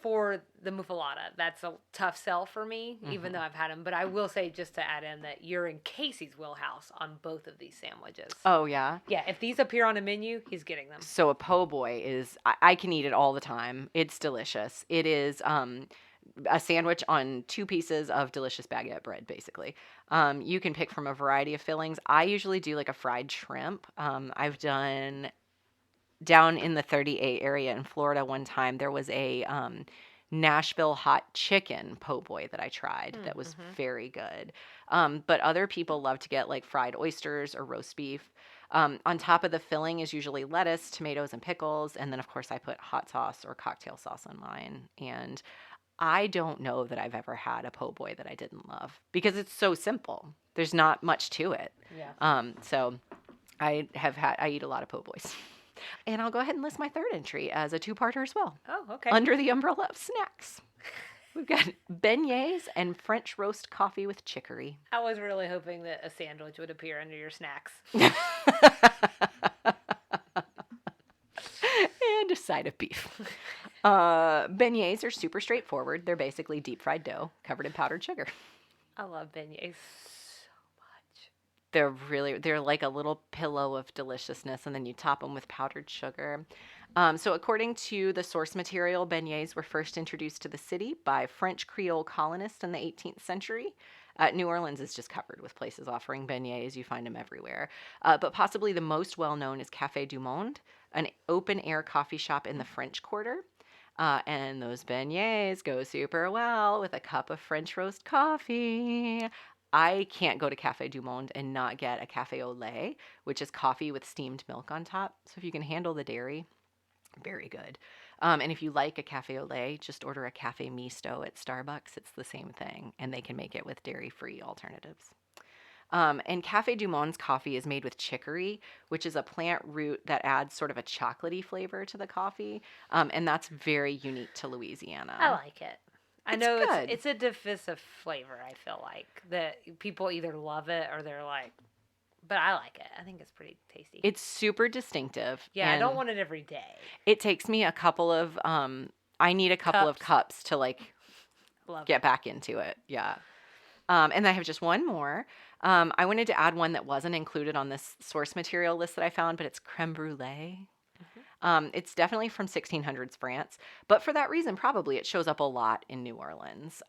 For the muffalata, that's a tough sell for me, even though I've had them. But I will say, just to add in, that you're in Casey's wheelhouse on both of these sandwiches. Oh, yeah? Yeah, if these appear on a menu, he's getting them. So a po' boy is, I can eat it all the time. It's delicious. It is a sandwich on two pieces of delicious baguette bread, basically. You can pick from a variety of fillings. I usually do like a fried shrimp. I've done down in the 38 area in Florida one time, there was a Nashville hot chicken po' boy that I tried that was very good. But other people love to get like fried oysters or roast beef. On top of the filling is usually lettuce, tomatoes, and pickles. And then, of course, I put hot sauce or cocktail sauce on mine. And I don't know that I've ever had a po' boy that I didn't love because it's so simple. There's not much to it. Yeah. So I eat a lot of po' boys. And I'll go ahead and list my third entry as a two-parter as well. Oh, okay. Under the umbrella of snacks. We've got beignets and French roast coffee with chicory. I was really hoping that a sandwich would appear under your snacks. And a side of beef. Beignets are super straightforward. They're basically deep fried dough covered in powdered sugar. I love beignets so much. They're like a little pillow of deliciousness, and then you top them with powdered sugar. So according to the source material, beignets were first introduced to the city by French Creole colonists in the 18th century. New Orleans is just covered with places offering beignets. You find them everywhere. But possibly the most well-known is Café du Monde, an open-air coffee shop in the French Quarter. And those beignets go super well with a cup of French roast coffee. I can't go to Café du Monde and not get a café au lait, which is coffee with steamed milk on top. So if you can handle the dairy, very good. And if you like a café au lait, just order a café misto at Starbucks. It's the same thing, and they can make it with dairy-free alternatives. And Café du Monde's coffee is made with chicory, which is a plant root that adds sort of a chocolatey flavor to the coffee. And that's very unique to Louisiana. I like it. I It's know good. it's a divisive flavor, I feel like. That people either love it or they're like, but I like it. I think it's pretty tasty. It's super distinctive. Yeah, I don't and want it every day. It takes me a couple of, I need a couple of cups to like Love get it. back into it. Yeah. And I have just one more. I wanted to add one that wasn't included on this source material list that I found, but it's creme brulee. It's definitely from 1600s France, but for that reason, probably it shows up a lot in New Orleans.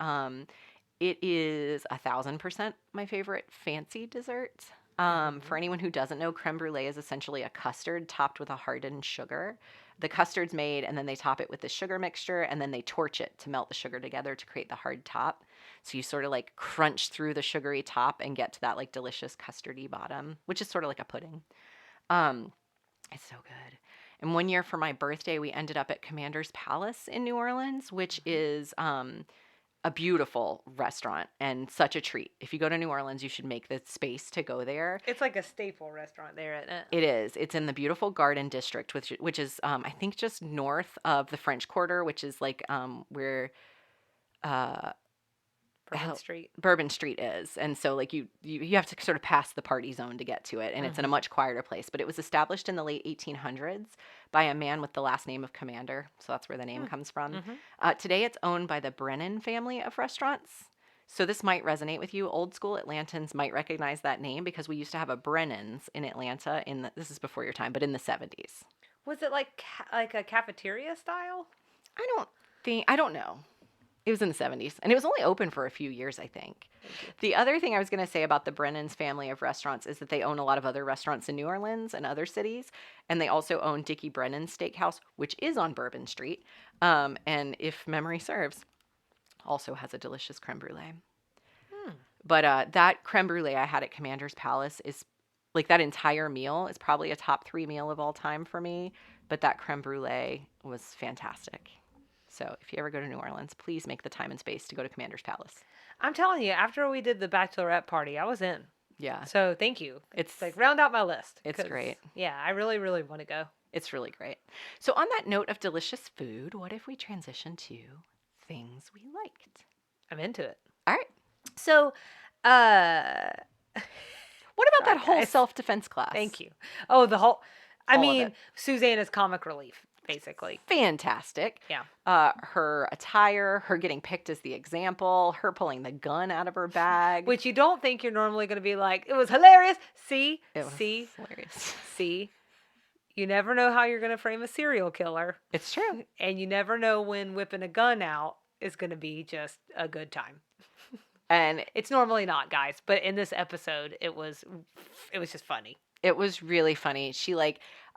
It is 1,000% my favorite fancy dessert. Mm-hmm. For anyone who doesn't know, creme brulee is essentially a custard topped with a hardened sugar. The custard's made, and then they top it with the sugar mixture, and then they torch it to melt the sugar together to create the hard top. So you sort of like crunch through the sugary top and get to that like delicious custardy bottom, which is sort of like a pudding. Um, it's so good. And one year for my birthday, we ended up at Commander's Palace in New Orleans, which is a beautiful restaurant and such a treat. If you go to New Orleans, you should make the space to go there. It's like a staple restaurant there, isn't it? It is. It's in the beautiful Garden District, which is I think just north of the French Quarter, which is like where uh, Bourbon Street. Bourbon Street is. And so like you have to sort of pass the party zone to get to it, and it's in a much quieter place. But it was established in the late 1800s by a man with the last name of Commander, so that's where the name comes from. Today it's owned by the Brennan family of restaurants. So this might resonate with you. Old school Atlantans might recognize that name because we used to have a Brennan's in Atlanta this is before your time, but in the 70s. Was it like a cafeteria style? I don't know. It was in the 70s, and it was only open for a few years, I think. The other thing I was going to say about the Brennan's family of restaurants is that they own a lot of other restaurants in New Orleans and other cities, and they also own Dickie Brennan's Steakhouse, which is on Bourbon Street, and if memory serves, also has a delicious creme brulee. But that creme brulee I had at Commander's Palace is, like, that entire meal is probably a top 3 meal of all time for me, but that creme brulee was fantastic. So if you ever go to New Orleans, please make the time and space to go to Commander's Palace. I'm telling you, after we did the bachelorette party, I was in. Yeah. So thank you. It's like round out my list. It's great. Yeah, I really, really want to go. It's really great. So on that note of delicious food, what if we transition to things we liked? I'm into it. All right. So, what about that whole self-defense class? Thank you. Oh, I mean, it. Susanna's comic relief, basically. Fantastic. Yeah. Her attire, her getting picked as the example, her pulling the gun out of her bag. Which you don't think you're normally going to be like, it was hilarious. It was hilarious. See, you never know how you're going to frame a serial killer. It's true. And you never know when whipping a gun out is going to be just a good time. And it's normally not, guys, but in this episode, it was just funny. It was really funny. She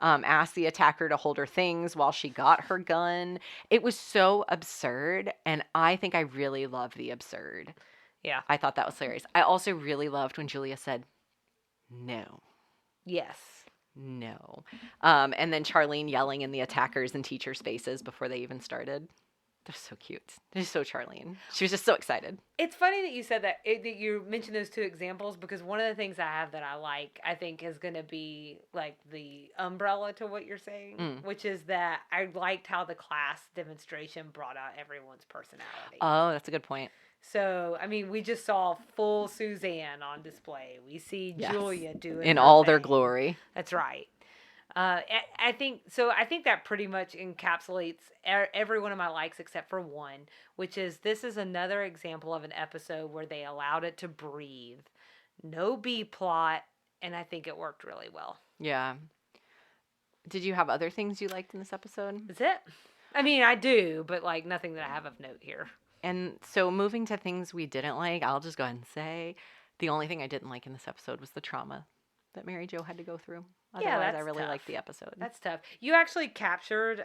asked the attacker to hold her things while she got her gun. It was so absurd, and I think I really love the absurd. Yeah. I thought that was hilarious. I also really loved when Julia said, no. Yes. No. And then Charlene yelling in the attackers and teachers' faces before they even started. They're so cute. They're so Charlene. She was just so excited. It's funny that you said that you mentioned those two examples, because one of the things I have that I like, I think, is going to be like the umbrella to what you're saying, which is that I liked how the class demonstration brought out everyone's personality. Oh, that's a good point. So, I mean, we just saw full Suzanne on display. We see Julia doing in her all thing. their glory. That's right. I think that pretty much encapsulates every one of my likes except for one, which is this is another example of an episode where they allowed it to breathe. No B plot, and I think it worked really well. Yeah. Did you have other things you liked in this episode? That's it. I mean, I do, but like nothing that I have of note here. And so moving to things we didn't like, I'll just go ahead and say the only thing I didn't like in this episode was the trauma that Mary Jo had to go through. Otherwise, I really liked the episode. That's tough. You actually captured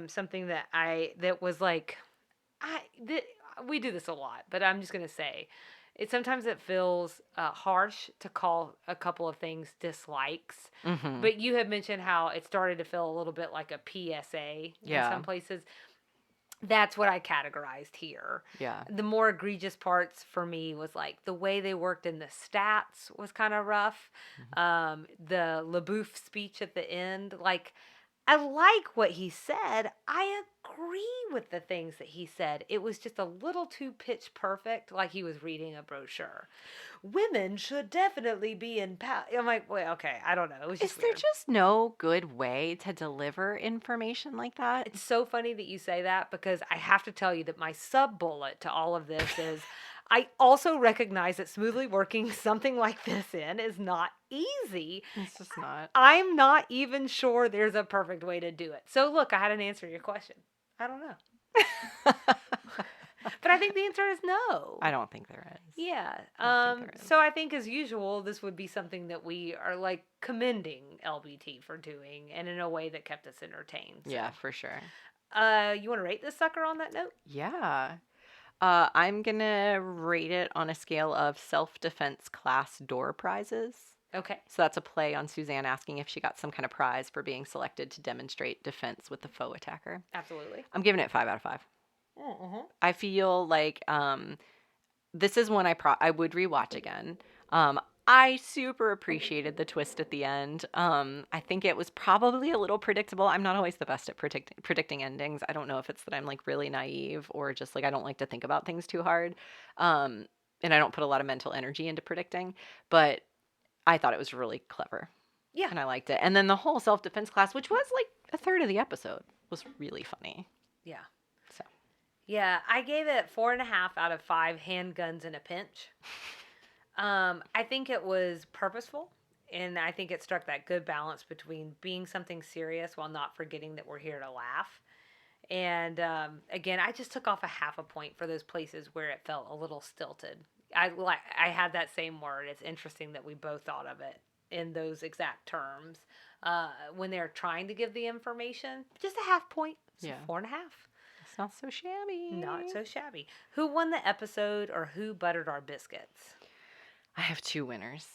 something that was like, we do this a lot, but I'm just gonna say, sometimes it feels harsh to call a couple of things dislikes. Mm-hmm. But you had mentioned how it started to feel a little bit like a PSA in some places. That's what I categorized here. Yeah. The more egregious parts for me was like the way they worked in the stats was kind of rough. Mm-hmm. The LaBouffe speech at the end, like, I like what he said. I agree with the things that he said. It was just a little too pitch perfect, like he was reading a brochure. Women should definitely be in power. I'm like, well, okay, I don't know. It was just there just no good way to deliver information like that? It's so funny that you say that, because I have to tell you that my sub bullet to all of this is I also recognize that smoothly working something like this in is not easy. It's just not. I'm not even sure there's a perfect way to do it. So look, I had an answer to your question. I don't know. But I think the answer is no. I don't think there is. Yeah. I don't think there is. So I think as usual, this would be something that we are like commending LBT for doing and in a way that kept us entertained. So. Yeah, for sure. You want to rate this sucker on that note? Yeah. I'm going to rate it on a scale of self-defense class door prizes. Okay. So that's a play on Suzanne asking if she got some kind of prize for being selected to demonstrate defense with the foe attacker. Absolutely. I'm giving it 5 out of 5. Mm-hmm. I feel like this is one I would rewatch again. I super appreciated the twist at the end. I think it was probably a little predictable. I'm not always the best at predicting endings. I don't know if it's that I'm like really naive or just like I don't like to think about things too hard. And I don't put a lot of mental energy into predicting, but I thought it was really clever. Yeah. And I liked it. And then the whole self-defense class, which was like a third of the episode, was really funny. Yeah. So. Yeah, I gave it 4.5 out of 5 handguns in a pinch. I think it was purposeful, and I think it struck that good balance between being something serious while not forgetting that we're here to laugh. And again, I just took off a half a point for those places where it felt a little stilted. I had that same word. It's interesting that we both thought of it in those exact terms when they're trying to give the information. Just a half point, so Yeah. 4.5. It's not so shabby. Not so shabby. Who won the episode or who buttered our biscuits? I have 2 winners.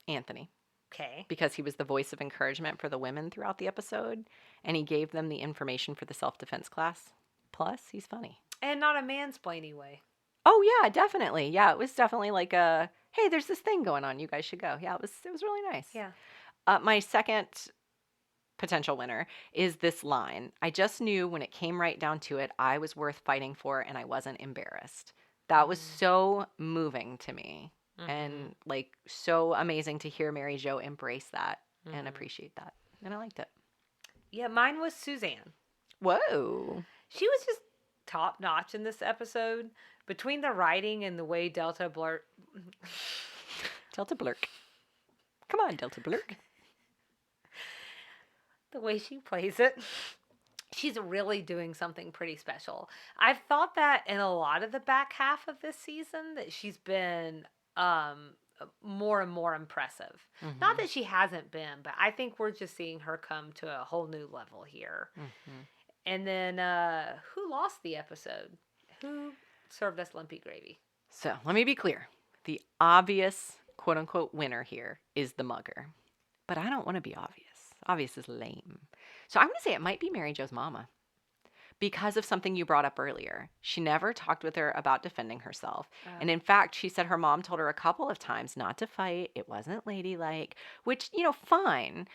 Anthony, Okay. because he was the voice of encouragement for the women throughout the episode, and he gave them the information for the self-defense class. Plus, he's funny. And not a mansplaining way. Oh yeah, definitely. Yeah, it was definitely like a hey, there's this thing going on. You guys should go. Yeah, it was really nice. Yeah. My second potential winner is this line. I just knew when it came right down to it, I was worth fighting for and I wasn't embarrassed. That was so moving to me and like so amazing to hear Mary Jo embrace that and appreciate that. And I liked it. Yeah, mine was Suzanne. Whoa. She was just top notch in this episode. Between the writing and the way Delta Blurt. Delta Blurk. Come on, Delta Blurk. The way she plays it. She's really doing something pretty special. I've thought that in a lot of the back half of this season that she's been more and more impressive. Mm-hmm. Not that she hasn't been, but I think we're just seeing her come to a whole new level here. Mm-hmm. And then who lost the episode? Who served us lumpy gravy? So let me be clear. The obvious quote unquote winner here is the mugger. But I don't want to be obvious. Obvious is lame. So I'm going to say it might be Mary Jo's mama. Because of something you brought up earlier. She never talked with her about defending herself. And in fact, she said her mom told her a couple of times not to fight. It wasn't ladylike, which, you know, fine.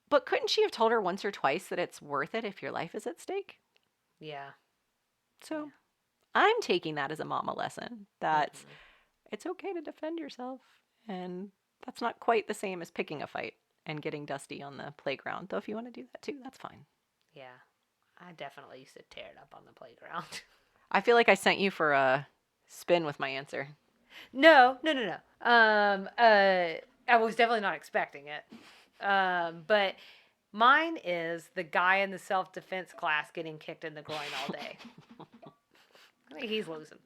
But couldn't she have told her once or twice that it's worth it if your life is at stake? Yeah. So I'm taking that as a mama lesson that it's okay to defend yourself. And that's not quite the same as picking a fight and getting dusty on the playground. Though if you want to do that too, that's fine. Yeah. I definitely used to tear it up on the playground. I feel like I sent you for a spin with my answer. No. I was definitely not expecting it. But mine is the guy in the self-defense class getting kicked in the groin all day. I think he's losing.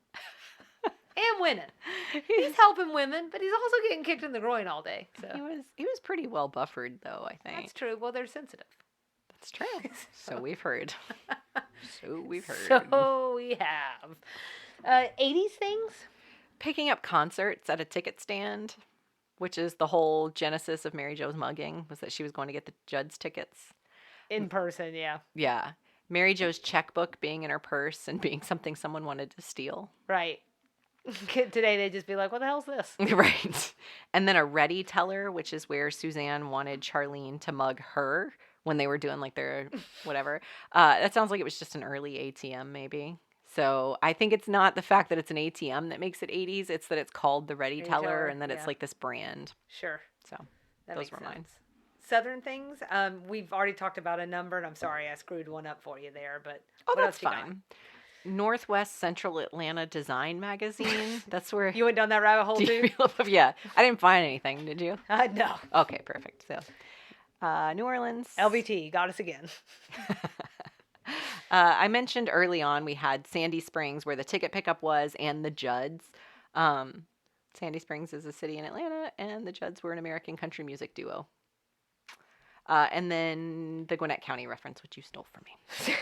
And winning. He's helping women, but he's also getting kicked in the groin all day. So. He was pretty well buffered though, I think. That's true. Well, they're sensitive. That's true. So we've heard. So we have. 80s things? Picking up concerts at a ticket stand, which is the whole genesis of Mary Jo's mugging, was that she was going to get the Judd's tickets. In person, yeah. Yeah. Mary Jo's checkbook being in her purse and being something someone wanted to steal. Right. Today they'd just be like, what the hell's this? Right. And then a ready teller, which is where Suzanne wanted Charlene to mug her when they were doing like their whatever. That sounds like it was just an early ATM maybe. So I think it's not the fact that it's an ATM that makes it 80s. It's that it's called the ready teller and that it's like this brand. Sure. So that those were mine. Southern things. We've already talked about a number, and I'm sorry I screwed one up for you there, but oh, what that's else you fine. Northwest Central Atlanta Design Magazine. That's where. You went down that rabbit hole Do too? yeah, I didn't find anything. Did you? No. Okay, perfect. So, New Orleans. LBT got us again. I mentioned early on we had Sandy Springs where the ticket pickup was and the Judds. Um, Sandy Springs is a city in Atlanta, and the Judds were an American country music duo. And then the Gwinnett County reference, which you stole from me.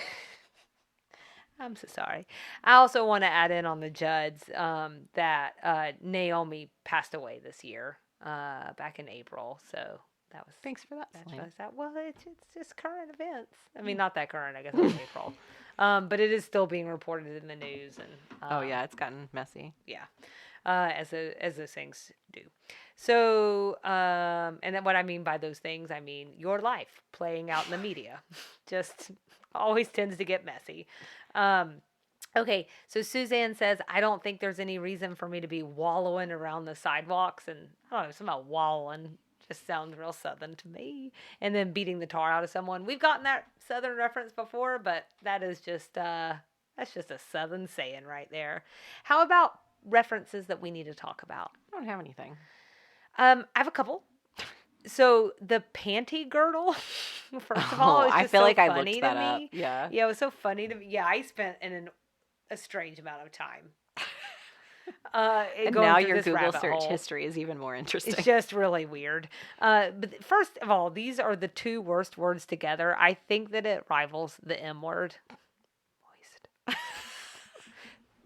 I'm so sorry. I also want to add in on the Judds that Naomi passed away this year, back in April. So that was Thanks for that, Selena. that. Well, it's just current events. I mean, not that current. I guess it was April, but it is still being reported in the news. And Oh yeah, it's gotten messy. yeah, as those things do. So, and then what I mean by those things, I mean your life playing out in the media, just always tends to get messy. Okay, so Suzanne says, I don't think there's any reason for me to be wallowing around the sidewalks. And I don't know, something about wallowing just sounds real Southern to me. And then beating the tar out of someone. We've gotten that Southern reference before, but that is just, that's just a Southern saying right there. How about references that we need to talk about? I don't have anything. I have a couple. So the panty girdle, first of all, is just I feel so like I funny looked to that up. me. Yeah. Yeah, it was so funny to me. Yeah, I spent a strange amount of time And going now through your this Google rabbit search hole. history is even more interesting. It's just really weird. But first of all, these are the two worst words together. I think that it rivals the M word. Moist.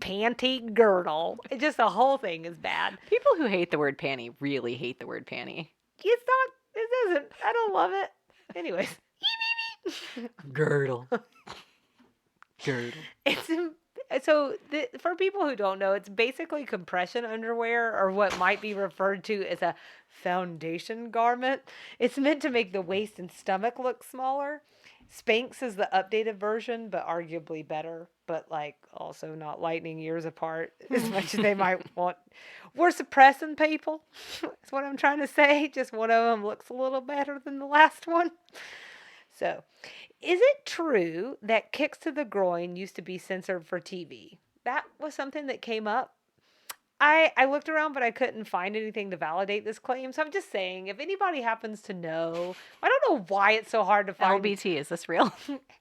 Panty girdle. It just the whole thing is bad. People who hate the word panty really hate the word panty. It's not. It doesn't. I don't love it. Anyways. Girdle. Girdle. It's so for people who don't know, it's basically compression underwear, or what might be referred to as a foundation garment. It's meant to make the waist and stomach look smaller. Spanx is the updated version, but arguably better, but like also not lightning years apart as much as they might want. We're suppressing people. That's what I'm trying to say. Just one of them looks a little better than the last one. So, is it true that kicks to the groin used to be censored for TV? That was something that came up. I looked around, but I couldn't find anything to validate this claim. So I'm just saying, if anybody happens to know, I don't know why it's so hard to find. LBT, is this real?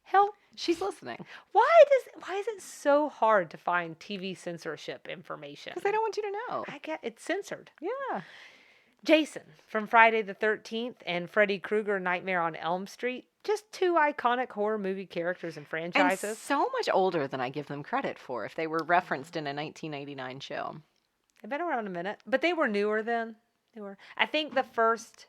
Help. She's listening. Why is it so hard to find TV censorship information? Because they don't want you to know. I get it's censored. Yeah. Jason from Friday the 13th and Freddy Krueger Nightmare on Elm Street. Just two iconic horror movie characters and franchises. And so much older than I give them credit for if they were referenced in a 1999 show. They've been around a minute, but they were newer then. They were. I think the first.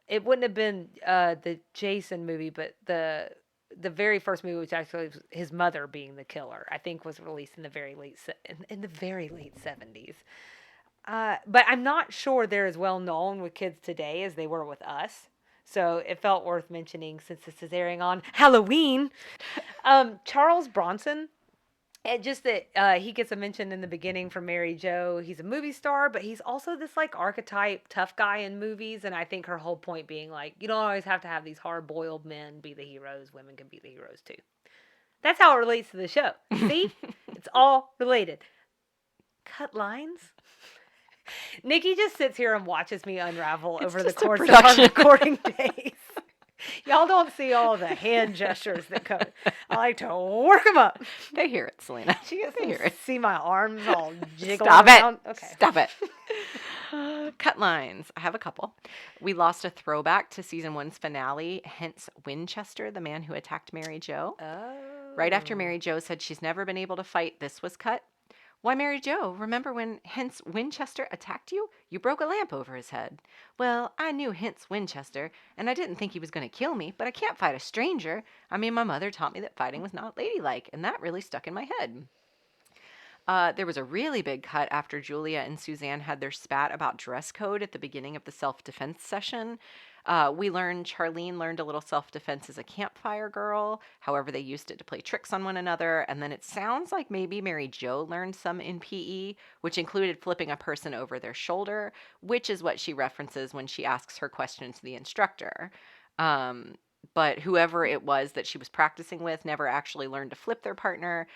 It wouldn't have been the Jason movie, but the very first movie, which actually was his mother being the killer, I think was released in the very late in the very late 70s. But I'm not sure they're as well known with kids today as they were with us. So it felt worth mentioning since this is airing on Halloween. Charles Bronson. And just that he gets a mention in the beginning from Mary Jo. He's a movie star, but he's also this like archetype tough guy in movies. And I think her whole point being like, you don't always have to have these hard-boiled men be the heroes. Women can be the heroes too. That's how it relates to the show. See? It's all related. Cut lines? Nikki just sits here and watches me unravel over the course of our recording days. Y'all don't see all the hand gestures that come. I like to work them up. They hear it, Selena. She gets to see my arms all jiggle Stop around. it. Okay. Stop it. Cut lines. I have a couple. We lost a throwback to season 1's finale, hence Winchester, the man who attacked Mary Jo. Oh. Right after Mary Jo said she's never been able to fight, this was cut. Why, Mary Jo, remember when Hence Winchester attacked you? You broke a lamp over his head. Well, I knew Hence Winchester, and I didn't think he was going to kill me, but I can't fight a stranger. I mean, my mother taught me that fighting was not ladylike, and that really stuck in my head. There was a really big cut after Julia and Suzanne had their spat about dress code at the beginning of the self-defense session. We learned Charlene learned a little self-defense as a campfire girl. However, they used it to play tricks on one another. And then it sounds like maybe Mary Jo learned some in PE, which included flipping a person over their shoulder, which is what she references when she asks her question to the instructor. but whoever it was that she was practicing with never actually learned to flip their partner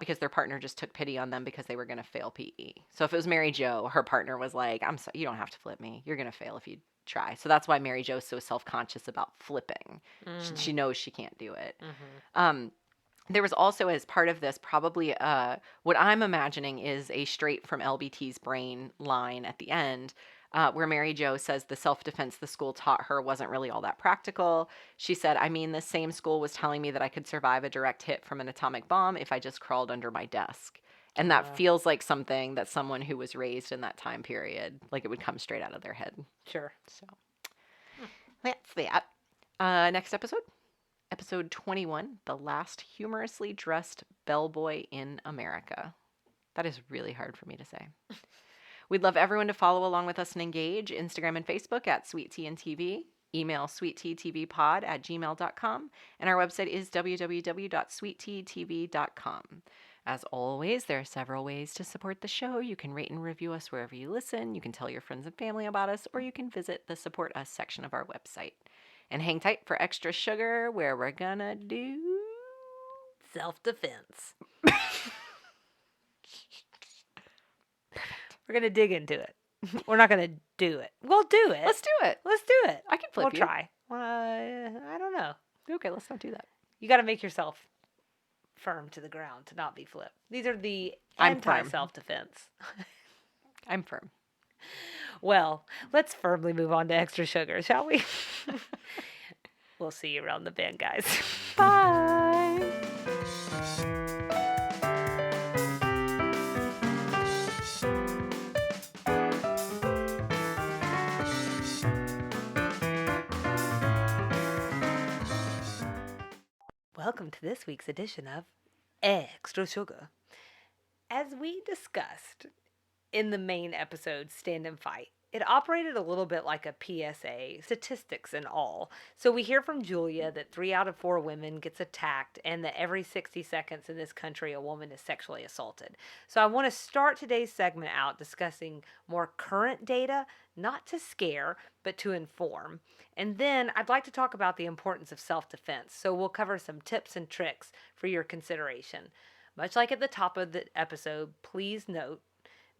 because their partner just took pity on them because they were going to fail PE. So if it was Mary Jo, her partner was like, "I'm sorry, you don't have to flip me. You're going to fail if you try." So that's why Mary Jo's so self-conscious about flipping. She knows she can't do it. Mm-hmm. Um, there was also, as part of this, probably what I'm imagining is a straight from LBT's brain line at the end, where Mary Jo says the self defense the school taught her wasn't really all that practical. She said, "I mean, the same school was telling me that I could survive a direct hit from an atomic bomb if I just crawled under my desk." And that feels like something that someone who was raised in that time period, like it would come straight out of their head. Sure. So that's that. Next episode. Episode 21, The Last Humorously Dressed Bellboy in America. That is really hard for me to say. We'd love everyone to follow along with us and engage. Instagram and Facebook at Sweet Tea and TV. Email sweetteatvpod@gmail.com. And our website is www.sweetteatv.com. As always, there are several ways to support the show. You can rate and review us wherever you listen. You can tell your friends and family about us, or you can visit the Support Us section of our website. And hang tight for extra sugar, where we're gonna do Self-defense. We're going to dig into it. We're not going to do it. We'll do it. Let's do it. Let's do it. I can flip We'll you. try. I don't know. Okay, let's not do that. You got to make yourself firm to the ground to not be flipped. These are the I'm firm. anti-self-defense. I'm firm. Well, let's firmly move on to extra sugar, shall we? We'll see you around the bend, guys. Bye. Welcome to this week's edition of Extra Sugar. As we discussed in the main episode, Stand and Fight, it operated a little bit like a PSA, statistics and all. So we hear from Julia that 3 out of 4 women gets attacked and that every 60 seconds in this country a woman is sexually assaulted. So I want to start today's segment out discussing more current data, not to scare, but to inform. And then I'd like to talk about the importance of self-defense. So we'll cover some tips and tricks for your consideration. Much like at the top of the episode, please note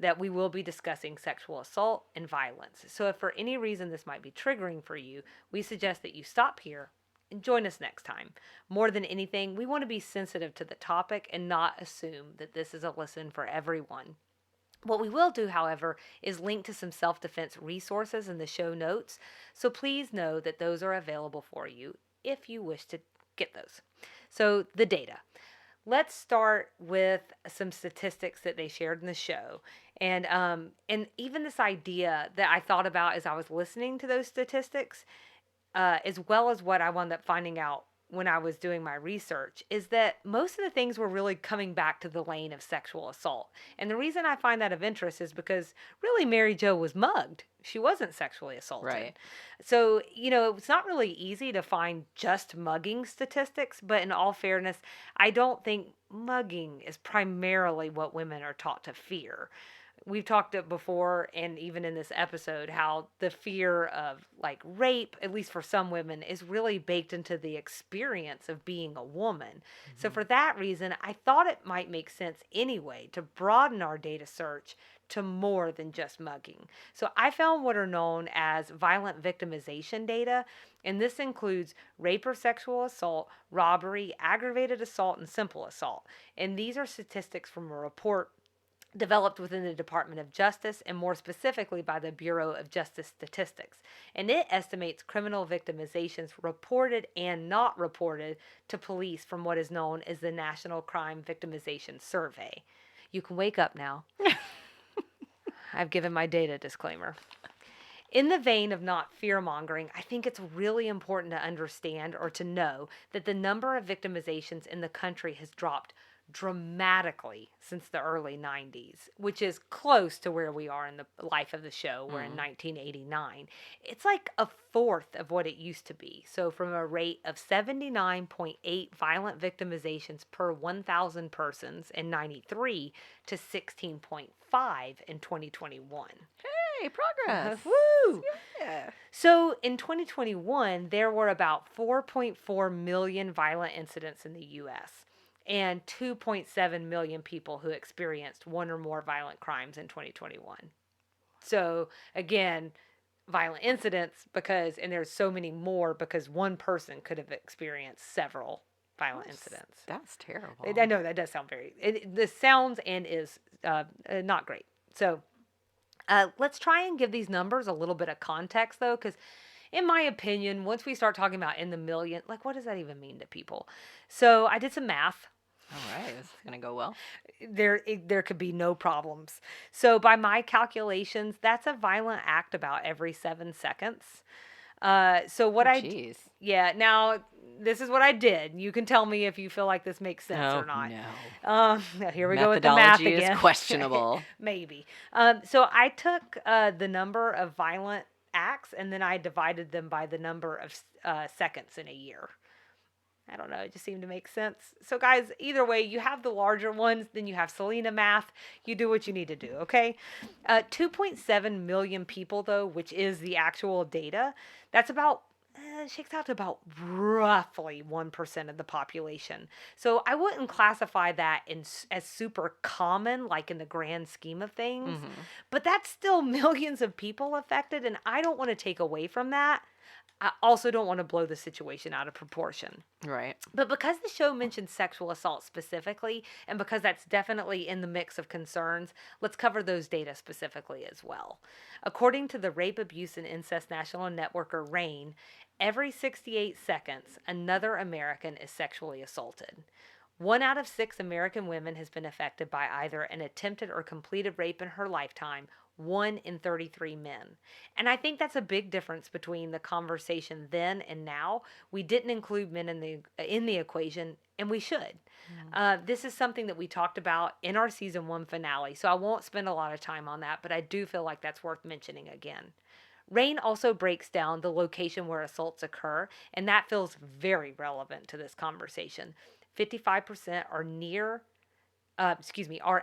that we will be discussing sexual assault and violence. So if for any reason this might be triggering for you, we suggest that you stop here and join us next time. More than anything, we want to be sensitive to the topic and not assume that this is a listen for everyone. What we will do, however, is link to some self-defense resources in the show notes, so please know that those are available for you if you wish to get those. So the data. Let's start with some statistics that they shared in the show. And even this idea that I thought about as I was listening to those statistics, as well as what I wound up finding out when I was doing my research, is that most of the things were really coming back to the lane of sexual assault. And the reason I find that of interest is because really Mary Jo was mugged. She wasn't sexually assaulted. Right. So, it's not really easy to find just mugging statistics, but in all fairness, I don't think mugging is primarily what women are taught to fear. We've talked before, and even in this episode, how the fear of rape, at least for some women, is really baked into the experience of being a woman. Mm-hmm. So for that reason, I thought it might make sense anyway to broaden our data search to more than just mugging. So I found what are known as violent victimization data, and this includes rape or sexual assault, robbery, aggravated assault, and simple assault. And these are statistics from a report developed within the Department of Justice, and more specifically by the Bureau of Justice Statistics. And it estimates criminal victimizations reported and not reported to police from what is known as the National Crime Victimization Survey. You can wake up now. I've given my data disclaimer. In the vein of not fear-mongering, I think it's really important to understand or to know that the number of victimizations in the country has dropped dramatically since the early 90s, which is close to where we are in the life of the show. We're in 1989. It's like a fourth of what it used to be. So from a rate of 79.8 violent victimizations per 1,000 persons in 93 to 16.5 in 2021. Yay, progress. Woo! Yeah. So in 2021, there were about 4.4 million violent incidents in the US and 2.7 million people who experienced one or more violent crimes in 2021. So again, violent incidents and there's so many more because one person could have experienced several violent incidents. That's terrible. I know that does sound this sounds and is not great. So let's try and give these numbers a little bit of context, though, because in my opinion, once we start talking about in the million, like what does that even mean to people? So I did some math. All right, this is gonna go well. There could be no problems. So by my calculations, that's a violent act about every 7 seconds. So what Jeez. yeah. Now this is what I did. You can tell me if you feel like this makes sense or not. No. Here we go with the math Methodology again. is questionable. Maybe. So I took the number of violent acts and then I divided them by the number of seconds in a year. I don't know. It just seemed to make sense. So, guys, either way, you have the larger ones, then you have Selena math. You do what you need to do, okay? 2.7 million people, though, which is the actual data, that's about, shakes out to about roughly 1% of the population. So, I wouldn't classify that as super common, like in the grand scheme of things, but that's still millions of people affected, and I don't want to take away from that. I also don't want to blow the situation out of proportion. Right. But because the show mentions sexual assault specifically, and because that's definitely in the mix of concerns, let's cover those data specifically as well. According to the Rape, Abuse, and Incest National Network, or RAINN, every 68 seconds, another American is sexually assaulted. 1 out of 6 American women has been affected by either an attempted or completed rape in her lifetime, 1 in 33 men. And I think that's a big difference between the conversation then and now. We didn't include men in the equation, and we should. This is something that we talked about in our season 1 finale, so I won't spend a lot of time on that, but I do feel like that's worth mentioning again. RAINN also breaks down the location where assaults occur, and that feels very relevant to this conversation. 55% are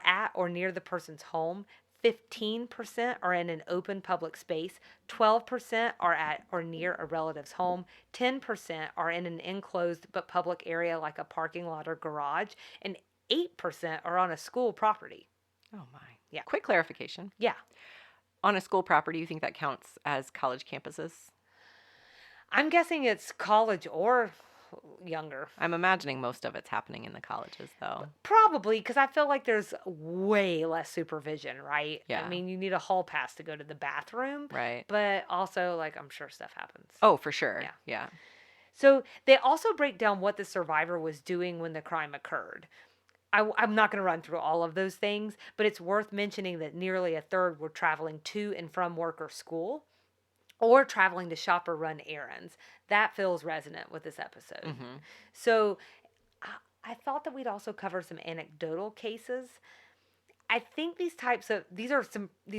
at or near the person's home. 15% are in an open public space. 12% are at or near a relative's home. 10% are in an enclosed but public area like a parking lot or garage. And 8% are on a school property. Oh my. Yeah. Quick clarification. Yeah. On a school property, you think that counts as college campuses? I'm guessing it's college or younger. I'm imagining most of it's happening in the colleges, though. Probably, because I feel like there's way less supervision, right? Yeah. I mean, you need a hall pass to go to the bathroom. Right. But also, like, I'm sure stuff happens. Oh, for sure. Yeah. Yeah. So they also break down what the survivor was doing when the crime occurred. I'm not going to run through all of those things, but it's worth mentioning that nearly a third were traveling to and from work or school, or traveling to shop or run errands. That feels resonant with this episode. So I thought that we'd also cover some anecdotal cases. I think these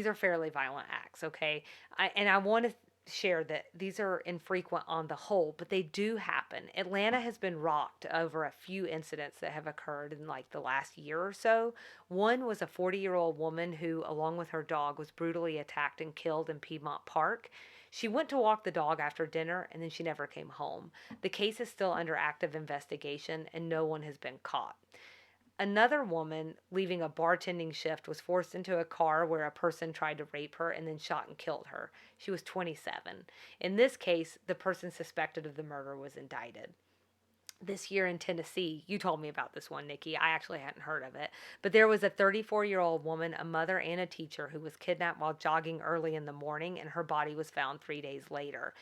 are fairly violent acts, okay? I want to share that these are infrequent on the whole, but they do happen. Atlanta has been rocked over a few incidents that have occurred in like the last year or so. One was a 40-year-old woman who, along with her dog, was brutally attacked and killed in Piedmont Park. She went to walk the dog after dinner and then she never came home. The case is still under active investigation and no one has been caught. Another woman leaving a bartending shift was forced into a car where a person tried to rape her and then shot and killed her. She was 27. In this case, the person suspected of the murder was indicted. This year in Tennessee, you told me about this one, Nikki. I actually hadn't heard of it. But there was a 34-year-old woman, a mother and a teacher, who was kidnapped while jogging early in the morning, and her body was found 3 days later.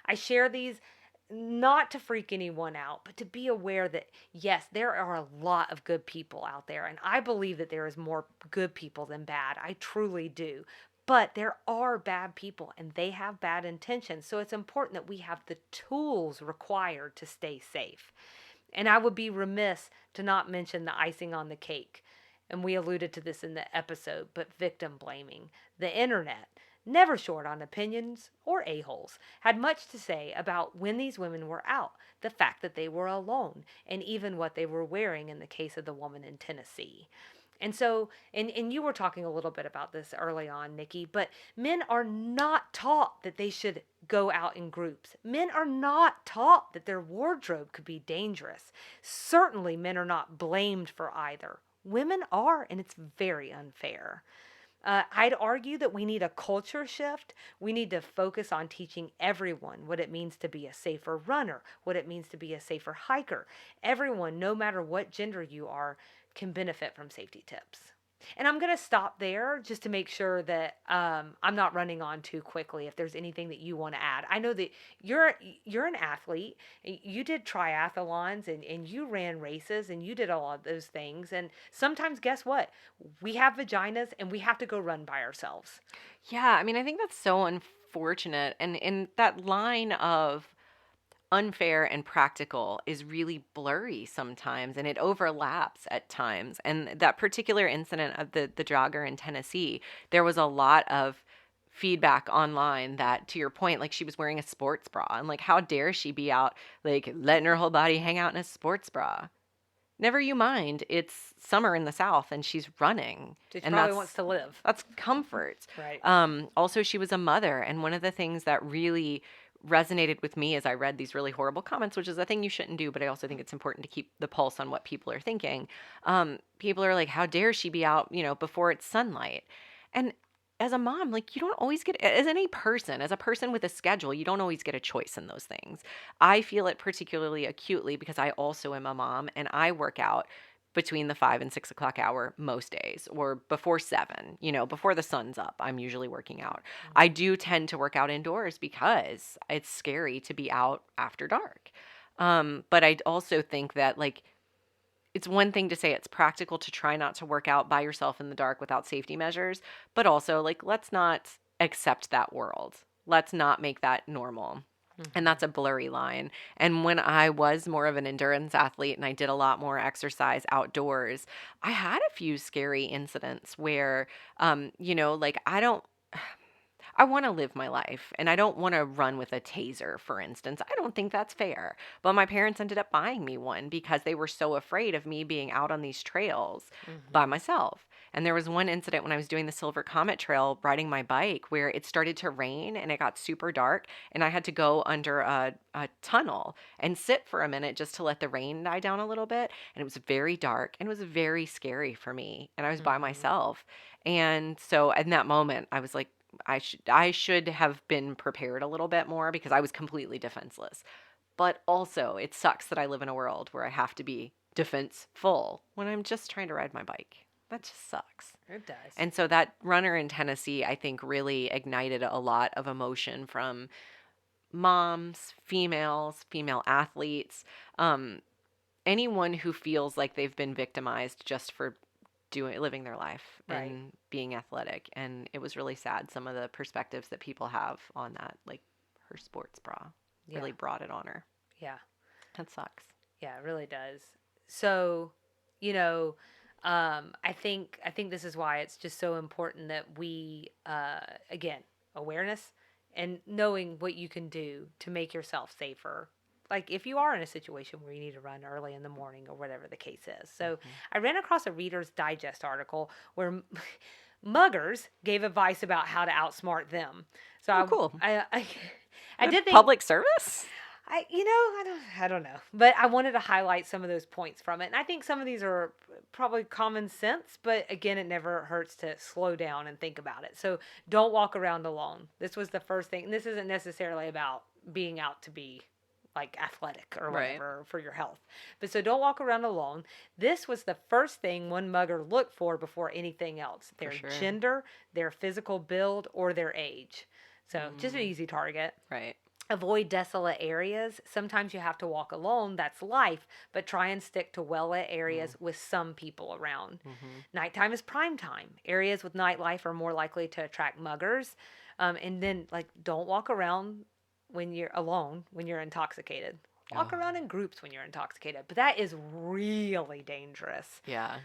I share these not to freak anyone out, but to be aware that, yes, there are a lot of good people out there, and I believe that there is more good people than bad. I truly do. But there are bad people, and they have bad intentions, so it's important that we have the tools required to stay safe. And I would be remiss to not mention the icing on the cake. And we alluded to this in the episode, but victim blaming. The internet, never short on opinions or a-holes, had much to say about when these women were out, the fact that they were alone, and even what they were wearing in the case of the woman in Tennessee. And so, and you were talking a little bit about this early on, Nikki, but men are not taught that they should go out in groups. Men are not taught that their wardrobe could be dangerous. Certainly, men are not blamed for either. Women are, and it's very unfair. I'd argue that we need a culture shift. We need to focus on teaching everyone what it means to be a safer runner, what it means to be a safer hiker. Everyone, no matter what gender you are, can benefit from safety tips. And I'm going to stop there just to make sure that I'm not running on too quickly. If there's anything that you want to add, I know that you're an athlete. You did triathlons and you ran races and you did all of those things. And sometimes, guess what? We have vaginas and we have to go run by ourselves. Yeah, I mean, I think that's so unfortunate. And in that line of unfair and practical is really blurry sometimes, and it overlaps at times. And that particular incident of the jogger in Tennessee, there was a lot of feedback online that, to your point, like she was wearing a sports bra, and like how dare she be out like letting her whole body hang out in a sports bra. Never you mind, it's summer in the South and she's running. She And probably wants to live. that's comfort. Right. Also, she was a mother. And one of the things that really resonated with me as I read these really horrible comments, which is a thing you shouldn't do, but I also think it's important to keep the pulse on what people are thinking. People are like, how dare she be out, before it's sunlight? And as a mom, like you don't always get, as any person, as a person with a schedule, you don't always get a choice in those things. I feel it particularly acutely because I also am a mom and I work out between the 5 and 6 o'clock hour most days, or before 7, before the sun's up. I'm usually working out. I do tend to work out indoors because it's scary to be out after dark. But I also think that, like, it's one thing to say it's practical to try not to work out by yourself in the dark without safety measures, but also, like, let's not accept that world. Let's not make that normal. And that's a blurry line. And when I was more of an endurance athlete and I did a lot more exercise outdoors, I had a few scary incidents where, like I want to live my life and I don't want to run with a taser, for instance. I don't think that's fair. But my parents ended up buying me one because they were so afraid of me being out on these trails by myself. And there was one incident when I was doing the Silver Comet Trail riding my bike where it started to rain and it got super dark and I had to go under a tunnel and sit for a minute just to let the rain die down a little bit. And it was very dark and it was very scary for me. And I was by Mm-hmm. myself. And so in that moment, I was like, I should have been prepared a little bit more because I was completely defenseless. But also, it sucks that I live in a world where I have to be defense-full when I'm just trying to ride my bike. That just sucks. It does. And so that runner in Tennessee, I think, really ignited a lot of emotion from moms, females, female athletes, um, anyone who feels like they've been victimized just for living their life Right. and being athletic. And it was really sad, some of the perspectives that people have on that, like her sports bra Yeah. really brought it on her. Yeah. That sucks. Yeah, it really does. So, you know, I think this is why it's just so important that we, again, awareness and knowing what you can do to make yourself safer. Like if you are in a situation where you need to run early in the morning or whatever the case is. So I ran across a Reader's Digest article where muggers gave advice about how to outsmart them. So Oh, cool. I did think Public service? I don't know, but I wanted to highlight some of those points from it, and I think some of these are probably common sense, but again, it never hurts to slow down and think about it. So don't walk around alone. This was the first thing, and this isn't necessarily about being out to be like athletic or Right. whatever for your health, but so don't walk around alone. This was the first thing one mugger looked for before anything else: For their sure. gender, their physical build, or their age. So just an easy target. Right. Avoid desolate areas. Sometimes you have to walk alone. That's life. But try and stick to well lit areas with some people around. Nighttime is prime time. Areas with nightlife are more likely to attract muggers. And then, like, don't walk around when you're alone, when you're intoxicated. Walk Oh, around in groups when you're intoxicated, but that is really dangerous. yeah.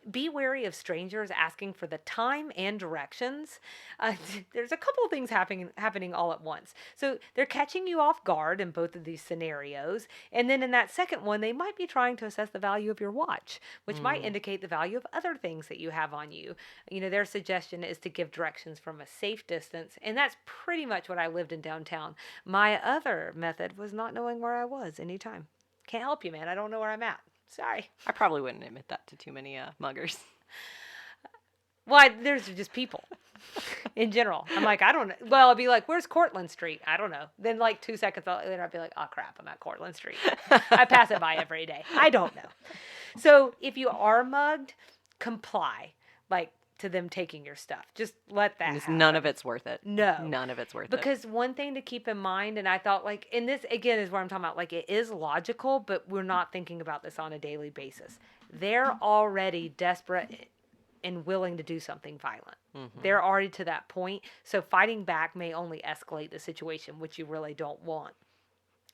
Be wary of strangers asking for the time and directions. Uh, there's a couple of things happening all at once. So they're catching you off guard in both of these scenarios, and then in that second one, they might be trying to assess the value of your watch, which might Mm. indicate the value of other things that you have on you. You know, their suggestion is to give directions from a safe distance, and that's pretty much what I lived in downtown. My other method was not knowing where I was anytime. Can't help you, man. I don't know where I'm at. Sorry. I probably wouldn't admit that to too many muggers. Well, there's just people in general. I'm like, I don't know. Well, I'd be like, where's Cortlandt Street? I don't know. Then, like, 2 seconds later, I'd be like, oh, crap, I'm at Cortlandt Street. I pass it by every day. I don't know. So, if you are mugged, comply, like, to them taking your stuff. Just let that happen. None of it's worth it. No. None of it's worth it. Because one thing to keep in mind, and I thought, like, and this, again, is where I'm talking about, like, it is logical, but we're not thinking about this on a daily basis. They're already desperate and willing to do something violent. Mm-hmm. They're already to that point. So fighting back may only escalate the situation, which you really don't want.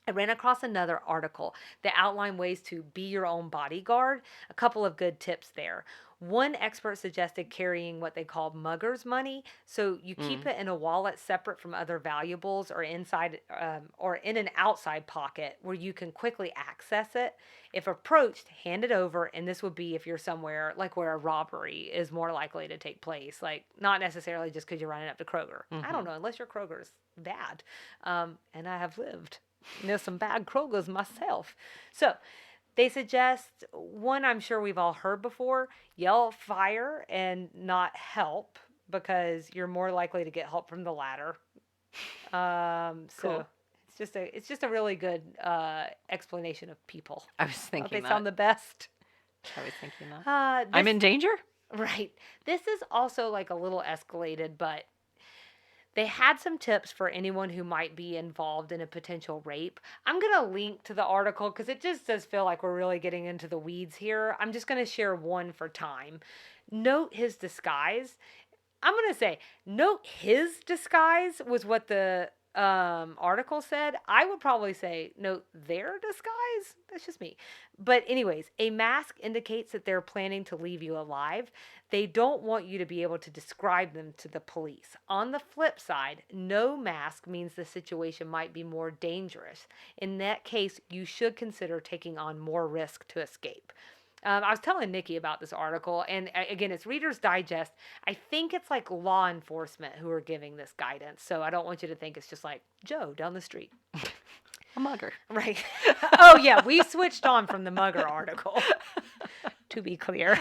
I ran across another article that outlined ways to be your own bodyguard. A couple of good tips there. One expert suggested carrying what they call mugger's money. So you keep it in a wallet separate from other valuables or inside or in an outside pocket where you can quickly access it. If approached, hand it over. And this would be if you're somewhere like where a robbery is more likely to take place. Like not necessarily just because you're running up to Kroger. I don't know, unless your Kroger's bad. And I have lived some bad Krogers myself. So they suggest one I'm sure we've all heard before: yell fire and not help because you're more likely to get help from the latter. Cool. So it's just a really good explanation of people. I was thinking They that. sound the best. I was thinking that. This, I'm in danger? right. This is also like a little escalated, but they had some tips for anyone who might be involved in a potential rape. I'm going to link to the article because it just does feel like we're really getting into the weeds here. I'm just going to share one for time. Note his disguise. I'm going to say, note his disguise was what the article said. I would probably say, note their disguise. That's just me. But anyways, a mask indicates that they're planning to leave you alive. They don't want you to be able to describe them to the police. On the flip side, no mask means the situation might be more dangerous. In that case, you should consider taking on more risk to escape. I was telling Nikki about this article, and again, it's Reader's Digest. I think it's like law enforcement who are giving this guidance, so I don't want you to think it's just like Joe down the street. A mugger. Right. Oh, yeah, we switched on from the mugger article, to be clear.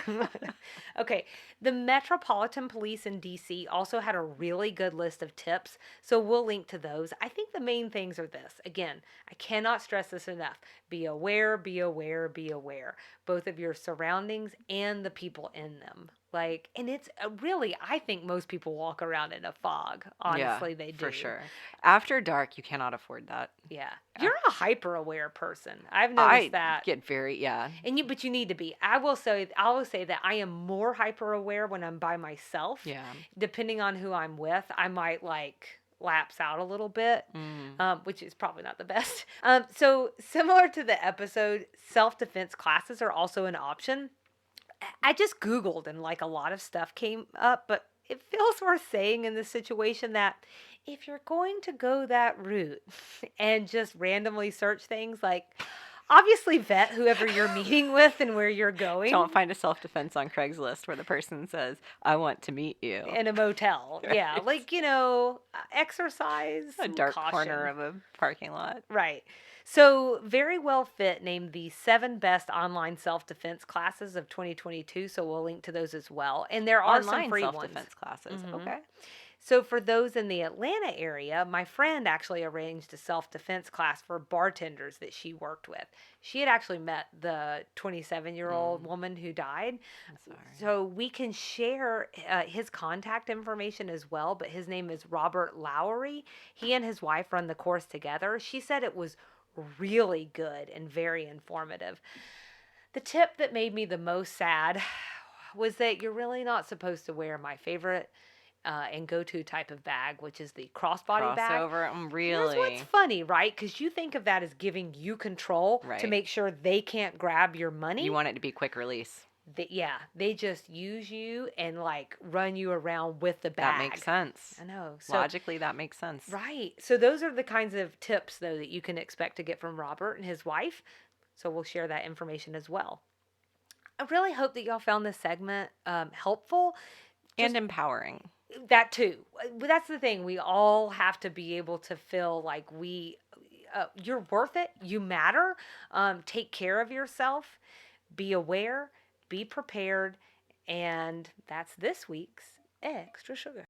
Okay, the Metropolitan Police in D.C. also had a really good list of tips, so we'll link to those. I think the main things are this. Again, I cannot stress this enough. Be aware, be aware, be aware, both of your surroundings and the people in them. Like, and it's really, I think most people walk around in a fog. Honestly, Yeah, they do. for sure. After dark, you cannot afford that. Yeah. You're a hyper aware person. I've noticed that. Get very, yeah. But you need to be. I will say that I am more hyper aware when I'm by myself. Yeah. Depending on who I'm with, I might like lapse out a little bit, which is probably not the best. So similar to the episode, self-defense classes are also an option. I just Googled and like a lot of stuff came up, but it feels worth saying in this situation that if you're going to go that route and just randomly search things, like obviously vet whoever you're meeting with and where you're going. Don't find a self-defense on Craigslist where the person says, I want to meet you. In a motel. Right. Yeah. Like, exercise. A dark caution. corner of a parking lot. Right. So, Very Well Fit named the 7 best online self-defense classes of 2022. So, we'll link to those as well. And there are Online some free self-defense ones. classes. Okay. So, for those in the Atlanta area, my friend actually arranged a self-defense class for bartenders that she worked with. She had actually met the 27-year-old woman who died. I'm sorry. So, we can share his contact information as well, but his name is Robert Lowry. He and his wife run the course together. She said it was really good and very informative. The tip that made me the most sad was that you're really not supposed to wear my favorite and go-to type of bag, which is the crossbody bag. Crossover. Here's what's Really? funny, right? Because you think of that as giving you control to Right. make sure they can't grab your You money. want it to be quick release. Yeah, they just use you and like run you around with the That makes bag. sense. I know. So, Logically, that makes sense. right. So, those are the kinds of tips, though, that you can expect to get from Robert and his wife. So, we'll share that information as well. I really hope that y'all found this segment helpful. And Just empowering. that too. That's the thing. We all have to be able to feel like you're worth it. You matter. Take care of yourself. Be aware. Be prepared. And that's this week's Extra Sugar.